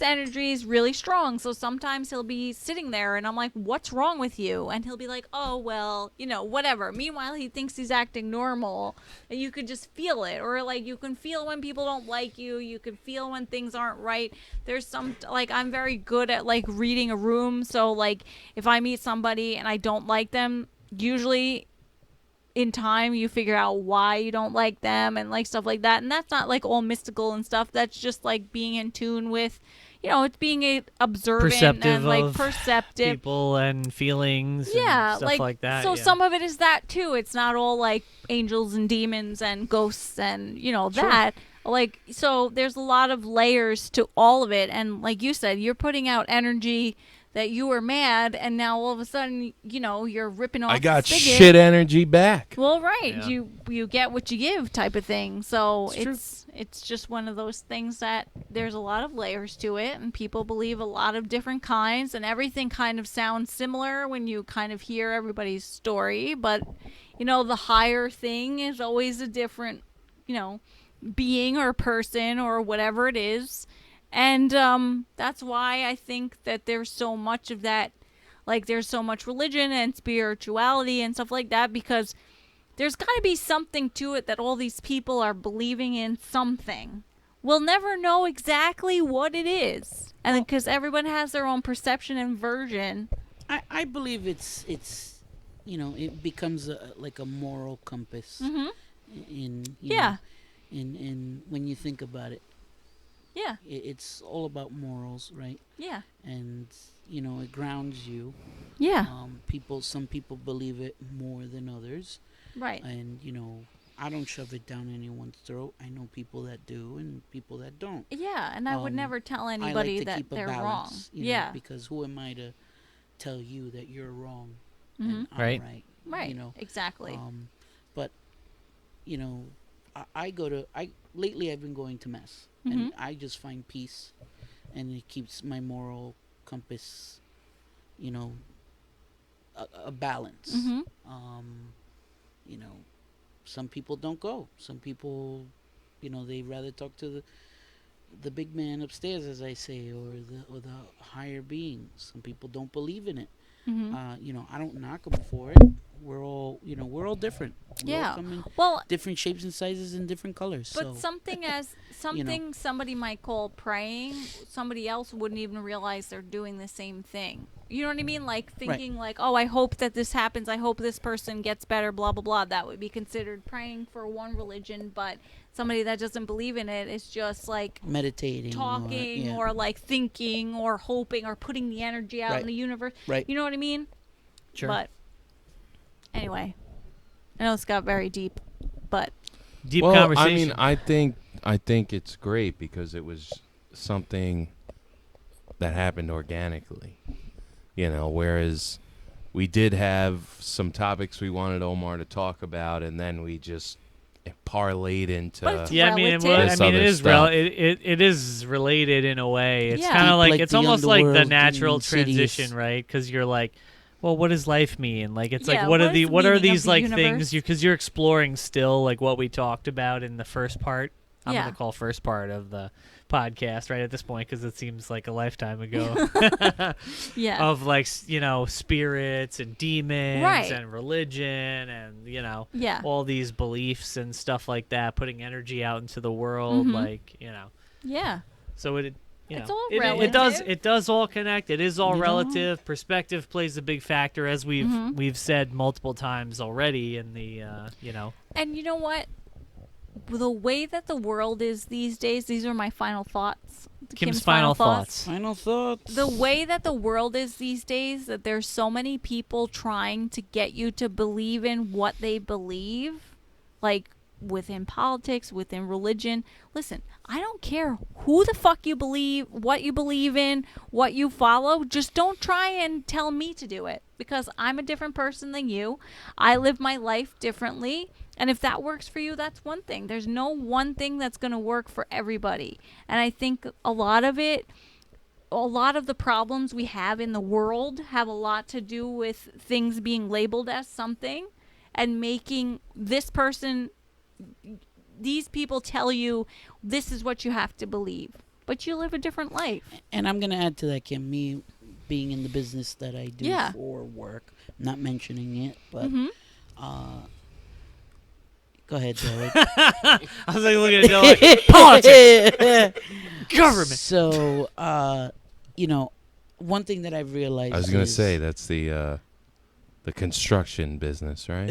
energy is really strong. So sometimes he'll be sitting there, and I'm like, "What's wrong with you?" And he'll be like, "Oh well, whatever." Meanwhile, he thinks he's acting normal, and you could just feel it, or like you can feel when people don't like you. You can feel when things aren't right. There's some like I'm very good at like reading a room. So like if I meet somebody and I don't like them, usually in time you figure out why you don't like them and like stuff like that, and that's not like all mystical and stuff. That's just like being in tune with it's being observant Perceptive and like of perceptive people and feelings yeah, and stuff like that. So yeah. some of it is that too. It's not all like angels and demons and ghosts and that. Like so there's a lot of layers to all of it, and like you said, you're putting out energy that you were mad, and now all of a sudden, you're ripping off. I got the spigot. shit energy back. Well, right, Yeah. you get what you give, type of thing. So It's it's just one of those things that there's a lot of layers to it, and people believe a lot of different kinds, and everything kind of sounds similar when you kind of hear everybody's story. But the higher thing is always a different, being or person or whatever it is. And that's why I think that there's so much of that, like there's so much religion and spirituality and stuff like that, because there's got to be something to it that all these people are believing in something. We'll never know exactly what it is. And because everyone has their own perception and version. I believe it's it becomes like a moral compass Mm-hmm. in Yeah. in when you think about it. Yeah. It's all about morals, right? Yeah. And it grounds you. Yeah. Some people believe it more than others, Right. and I don't shove it down anyone's throat. I know people that do and people that don't. Yeah. And I would never tell I anybody like to that keep a they're wrong. balance, Yeah. because who am I to tell you that you're wrong Mhm. and I'm Right. right? Right. Exactly. But I lately I've been going to mass, Mhm. and I just find peace, and it keeps my moral compass, a balance. Mm-hmm. You know, some people don't go. Some people, they rather talk to the big man upstairs, as I say, or the higher being. Some people don't believe in it. Mm-hmm. I don't knock them for it. We're all different. We all Yeah. come in Well, different shapes and sizes and different colors. but so something somebody might call praying, somebody else wouldn't even realize they're doing the same thing. You know what I mean? Like thinking like, oh, I hope that this happens. I hope this person gets better, blah, blah, blah. That would be considered praying for one religion, but somebody that doesn't believe in it is just like meditating, talking or like thinking or hoping or putting the energy out in Right. the universe. Right. You know what I mean? Sure. But anyway, I know it's got very deep, but Deep well, conversation. I mean, I think it's great because it was something that happened organically, whereas we did have some topics we wanted Omar to talk about, and then we just parlayed into. But it's Yeah, I mean, relative. This it other is stuff. it is related in a way. It's Yeah. kind of like Like it's the almost like the underworld natural in Insidious. transition, right? Because you're like, well, what does life mean? Like, it's Yeah, like what what are is the what are meaning of these the like universe? things? Because you're exploring still like what we talked about in the first part. I'm Yeah. gonna call first part of the podcast right at this point because it seems like a lifetime ago. yeah. Of like spirits and demons Right. and religion and Yeah. all these beliefs and stuff like that, putting energy out into the world, Mhm. Yeah. so it It's all it does all connect. It is all It all- relative. Perspective plays a big factor, as Mhm. we've said multiple times already in the And you know what? The way that the world is these days, these are my final thoughts. Kim's final thoughts. Final thoughts. The way that the world is these days, that there's so many people trying to get you to believe in what they believe, like within politics, within religion. Listen, I don't care who the fuck you believe, what you believe in, what you follow. Just don't try and tell me to do it, because I'm a different person than you. I live my life differently. And if that works for you, that's one thing. There's no one thing that's going to work for everybody. And I think a lot of the problems we have in the world have a lot to do with things being labeled as something and making this person, these people tell you this is what you have to believe, but you live a different life. And I'm going to add to that, Kim, me being in the business that I do Yeah. for work, not mentioning it, but Mm-hmm. go ahead, Derek. I was like looking at Dylan like, politics, government. So, one thing that I've realized I was gonna is- say that's the construction business, right?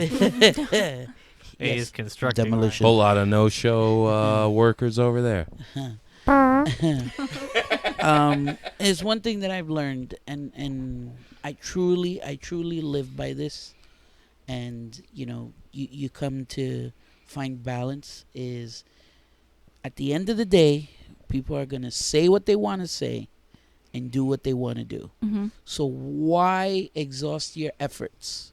He is constructing. demolition. Whole lot of no-show workers over there. Is one thing that I've learned, and I truly live by this, and you come to find balance. Is at the end of the day, people are gonna say what they want to say, and do what they want to do. Mm-hmm. So why exhaust your efforts?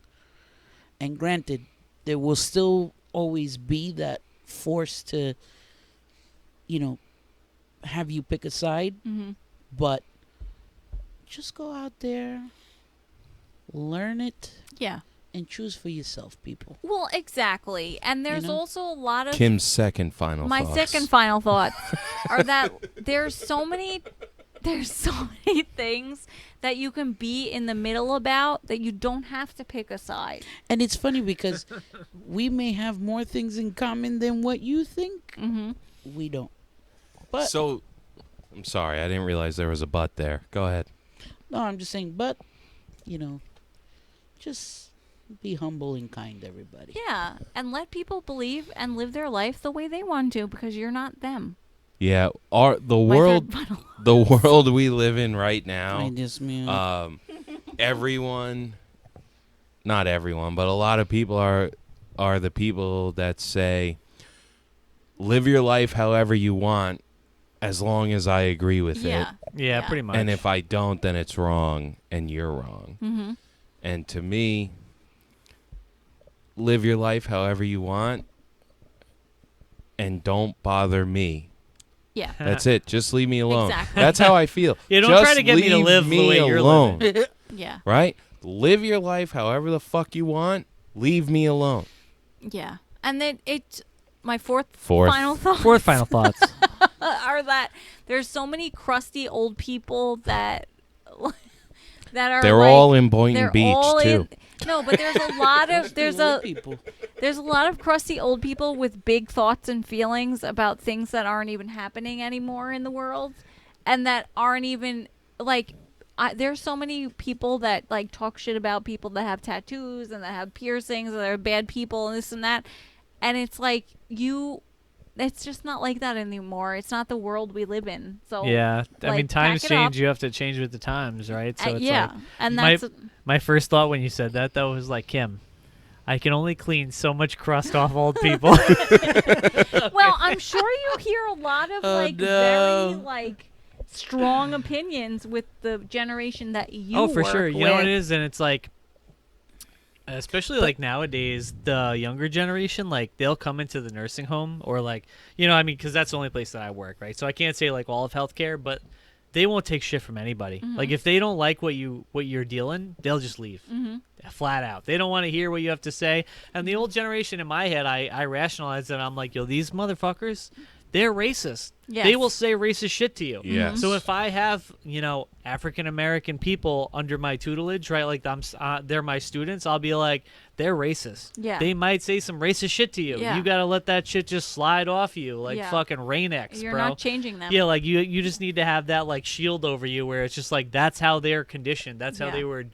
And granted, there will still always be that force to, have you pick a side, Mm-hmm. but just go out there, learn it, Yeah. and choose for yourself, people. Well, exactly. And there's know? also a lot of Kim's second final my thoughts. second final thoughts are that there's so many things that you can be in the middle about that you don't have to pick a side. And it's funny because we may have more things in common than what you think. Mm-hmm. We don't. But So, I'm sorry, I didn't realize there was a but there. Go ahead. no, I'm just saying. But just be humble and kind, everybody. Yeah, and let people believe and live their life the way they want to, because you're not them. Yeah, My third world final- the world we live in right I now. just mean. Everyone, not everyone, but a lot of people are the people that say, live your life however you want, as long as I agree with Yeah. it. Yeah, pretty much. And if I don't, then it's wrong, and you're wrong. Mm-hmm. And to me, live your life however you want, and don't bother me. Yeah. That's it. Just leave me alone. Exactly. That's how I feel. Yeah, don't Just try to get me to leave live the me way you're alone, living. Yeah. right? Live your life however the fuck you want. Leave me alone. Yeah. And then my fourth Fourth. final thought Fourth final thoughts. are that there's so many crusty old people that are They're like, all in Boynton they're Beach all too. No, but there's a lot of there's Old a people. there's a lot of crusty old people with big thoughts and feelings about things that aren't even happening anymore in the world, and that aren't even like. There's so many people that like talk shit about people that have tattoos and that have piercings and they're bad people and this and that, and it's like it's just not like that anymore. It's not the world we live in. So Yeah, I like, mean, times pack it up. change. You have to change with the times, right? So it's yeah, like and my- that's my first thought when you said that, though, was like, Kim, I can only clean so much crust off old people. well, I'm sure you hear a lot of Oh, like no. very like strong opinions with the generation that you Oh, for work sure. You know what with. it is, and it's like, especially like nowadays, the younger generation, like they'll come into the nursing home or like, I mean, because that's the only place that I work, right? So I can't say like all of healthcare, but they won't take shit from anybody. Mm-hmm. Like if they don't like what you're dealing, they'll just leave. Mhm. Flat out. They don't want to hear what you have to say. And the old generation in my head, I rationalize it. I'm like, yo, these motherfuckers, they're racist. Yes. They will say racist shit to you. Yes. So if I have, African American people under my tutelage, right, like they're my students, I'll be like, they're racist. Yeah. They might say some racist shit to you. Yeah. You got to let that shit just slide off you like Yeah. fucking Rain-X, You're bro. not changing them. Yeah, like you just need to have that like shield over you where it's just like that's how they're conditioned. That's how Yeah. they were,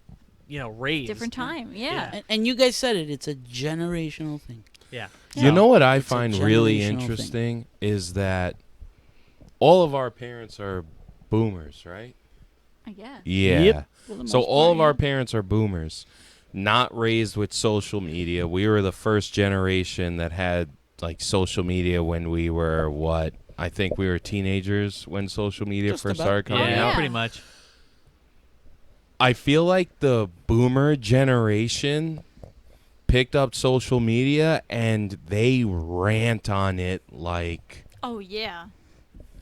raised. Different time. Yeah. And you guys said it. It's a generational thing. Yeah. You know what I It's a find really generational thing. interesting is that all of our parents are boomers, right? I guess. Yeah. Yep. For the So most all part, of our yeah. parents are boomers, not raised with social media. We were the first generation that had like social media when we were what? I think we were teenagers when social media Just first about. started coming Yeah, out. yeah. pretty much. I feel like the boomer generation picked up social media and they rant on it like Oh yeah.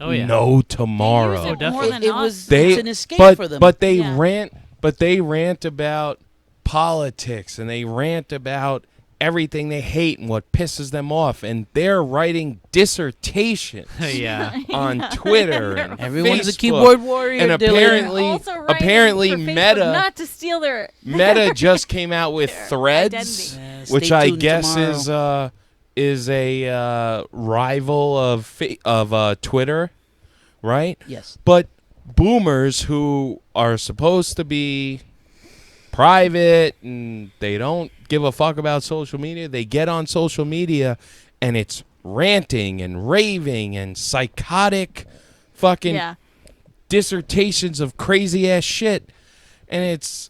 Oh yeah. no tomorrow. They use it Oh, more definitely. than It us. was They- it's an escape but for them. but they Yeah. rant about politics and they rant about everything they hate and what pisses them off, and they're writing dissertations Yeah. on Twitter and Everyone's a Facebook. keyboard warrior. And Dylan. Also writing apparently for Facebook Meta not to steal their Meta just came out with Their Threads, identity. Stay which I tuned guess tomorrow. is a rival of Twitter, right? Yes. But boomers who are supposed to be private and they don't give a fuck about social media, they get on social media and it's ranting and raving and psychotic fucking yeah. dissertations of crazy ass shit. And it's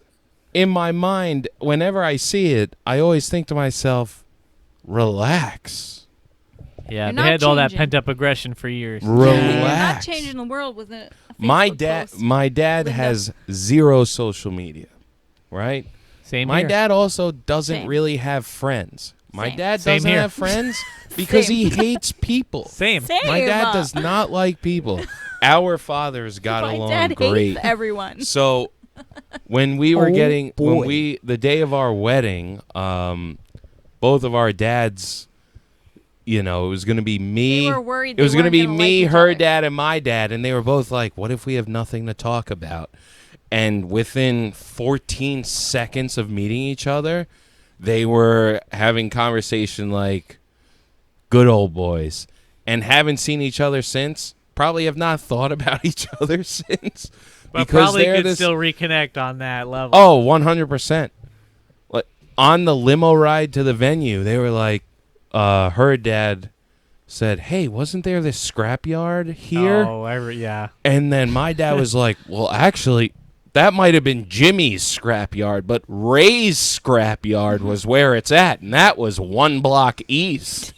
in my mind, whenever I see it, I always think to myself, relax. Yeah, You're they not had all that changing. pent up aggression for years. You're not Relax. changing the world with a My Facebook dad post. my dad Linda. has zero social media, right? Same My here. dad also doesn't Same. really have friends. My Same. dad Same doesn't here. have friends because Same. he hates people. Same. Same. My dad does not like people. Our fathers got My along dad great. hates everyone. So when we were Oh, boy. the day of our wedding, both of our dads, it was going to be me. They were worried It was going to be like me, each her other. dad, and my dad, and they were both like, "What if we have nothing to talk about?" And within 14 seconds of meeting each other, they were having conversation like good old boys, and haven't seen each other since. Probably have not thought about each other since. But because probably they're could this, still reconnect on that level. Oh, 100%. Like on the limo ride to the venue, they were like, her dad said, "Hey, wasn't there this scrapyard here?" Oh, yeah. And then my dad was like, "Well, actually, that might have been Jimmy's scrapyard, but Ray's scrapyard was where it's at, and that was 1 block east."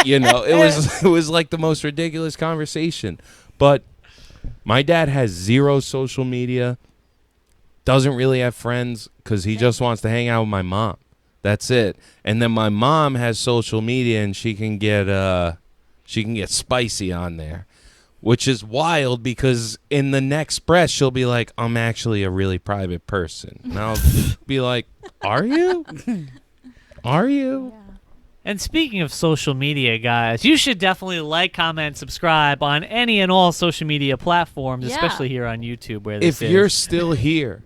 It was like the most ridiculous conversation. But my dad has zero social media, doesn't really have friends because he just wants to hang out with my mom. That's it. And then my mom has social media, and she can get spicy on there, which is wild because in the next breath she'll be like, "I'm actually a really private person," and I'll be like, "Are you? Are you?" And speaking of social media, guys, you should definitely like, comment, subscribe on any and all social media platforms, Yeah. especially here on YouTube where this If you're still here,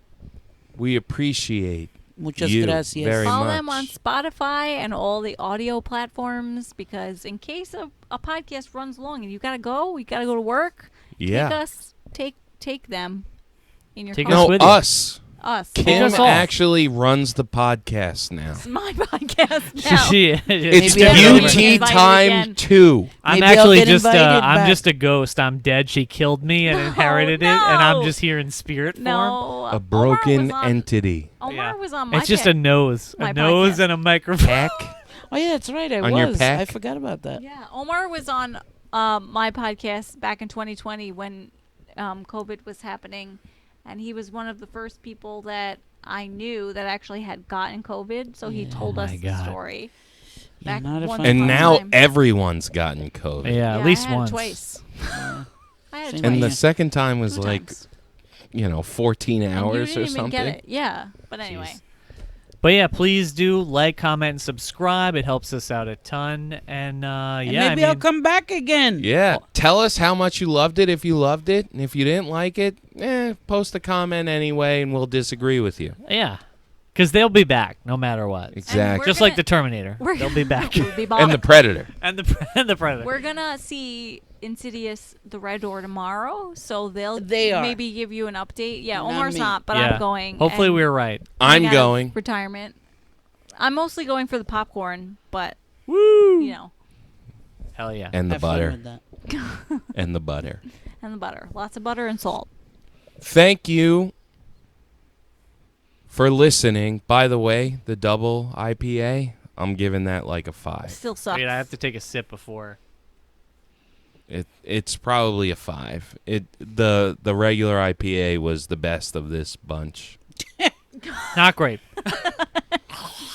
we appreciate Muchas you gracias. very Follow much. them on Spotify and all the audio platforms because in case a podcast runs long and you gotta go to work. Yeah. Take them in your Take car. us No, with you. us. Us. Kim us all. actually runs the podcast now. It's my podcast now. It's Maybe I'll get Beauty invited Time again. 2. I'm Maybe I'll actually get just invited I'm back. just a ghost. I'm dead. She killed me and No, inherited it, and I'm no. just here in spirit form. No. A broken Omar was on, entity. Omar Yeah. was on my It's just a nose, my a nose podcast. and a microphone. Pack. Oh yeah, that's right. I On your was. pack? I forgot about that. Yeah, Omar was on my podcast back in 2020 when COVID was happening, and he was one of the first people that I knew that actually had gotten COVID. So he Yeah. told Oh us my the God. story. You're Back not a one fun And time. now time. everyone's gotten COVID. Yeah, I at least had it once. twice. I had it Same twice. And the Yeah. second time was Two like, times. 14 And you hours didn't or even something. get it. Yeah, but anyway. Jeez. But yeah, please do like, comment, and subscribe. It helps us out a ton. And And yeah, maybe I'll come back again. Yeah. Tell us how much you loved it if you loved it. And if you didn't like it, post a comment anyway and we'll disagree with you. yeah, because they'll be back no matter what. Exactly. We're Just gonna- like the Terminator, we're they'll be back. We'll be And the Predator. and the Predator. We're gonna see Insidious: The Red Door tomorrow, so They are. maybe give you an update. Yeah, Not Omar's me. not, but Yeah. I'm going. Hopefully, and we're right. I'm out of going. retirement. I'm mostly going for the popcorn, but Woo! you know, Hell yeah. And the Have fun butter. with that. And the butter. and the butter, lots of butter and salt. Thank you for listening. By the way, the double IPA, I'm giving that like a 5. Still sucks. Wait, I have to take a sip before. It's probably a 5. The regular IPA was the best of this bunch. Not great.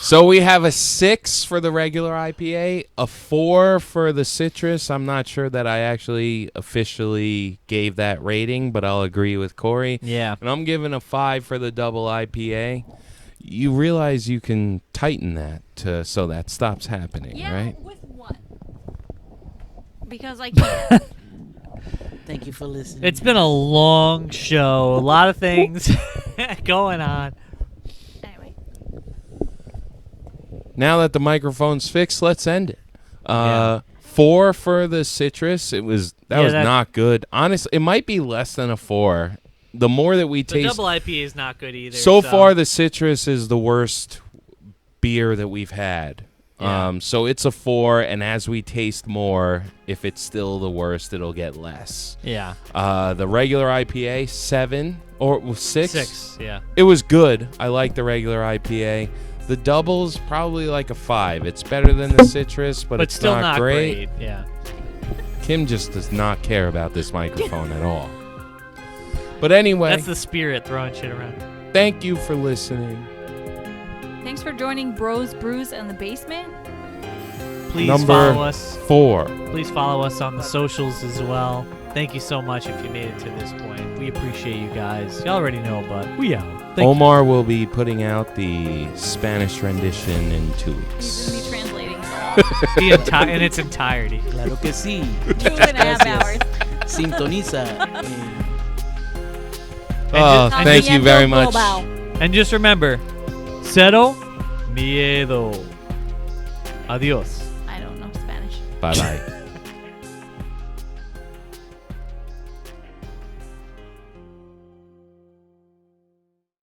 So we have a 6 for the regular IPA, a 4 for the citrus. I'm not sure that I actually officially gave that rating, but I'll agree with Corey. Yeah. And I'm giving a 5 for the double IPA. you realize you can tighten that so that stops happening, Yeah, right? with what? Because I can't. Thank you for listening. It's been a long show. A lot of things going on. Anyway. Now that the microphone's fixed, let's end it. Yeah. 4 for the citrus. That was that- not good. Honestly, it might be less than a 4. The more that we The taste, double IPA is not good either. so far the citrus is the worst beer that we've had. Yeah. So it's a 4, and as we taste more, if it's still the worst, it'll get less. Yeah. The regular IPA 7 or 6. 6. Yeah. It was good. I like the regular IPA. The double's probably like a 5. It's better than the citrus, but it's still not great. Yeah. Kim just does not care about this microphone at all. But anyway, That's the spirit throwing shit around. thank you for listening. Thanks for joining Bros, Brews, and the Basement. Please Number follow us. 4. Please follow us on the socials as well. Thank you so much if you made it to this point. We appreciate you guys. You already know, but we out. Thank Omar will be putting out the Spanish rendition in 2 weeks. He's going to be translating it you. In its entirety. Claro que sí. 2.5 hours. Sintoniza. Thank you very much. And just remember, cero miedo. Adios. I don't know Spanish. Bye-bye.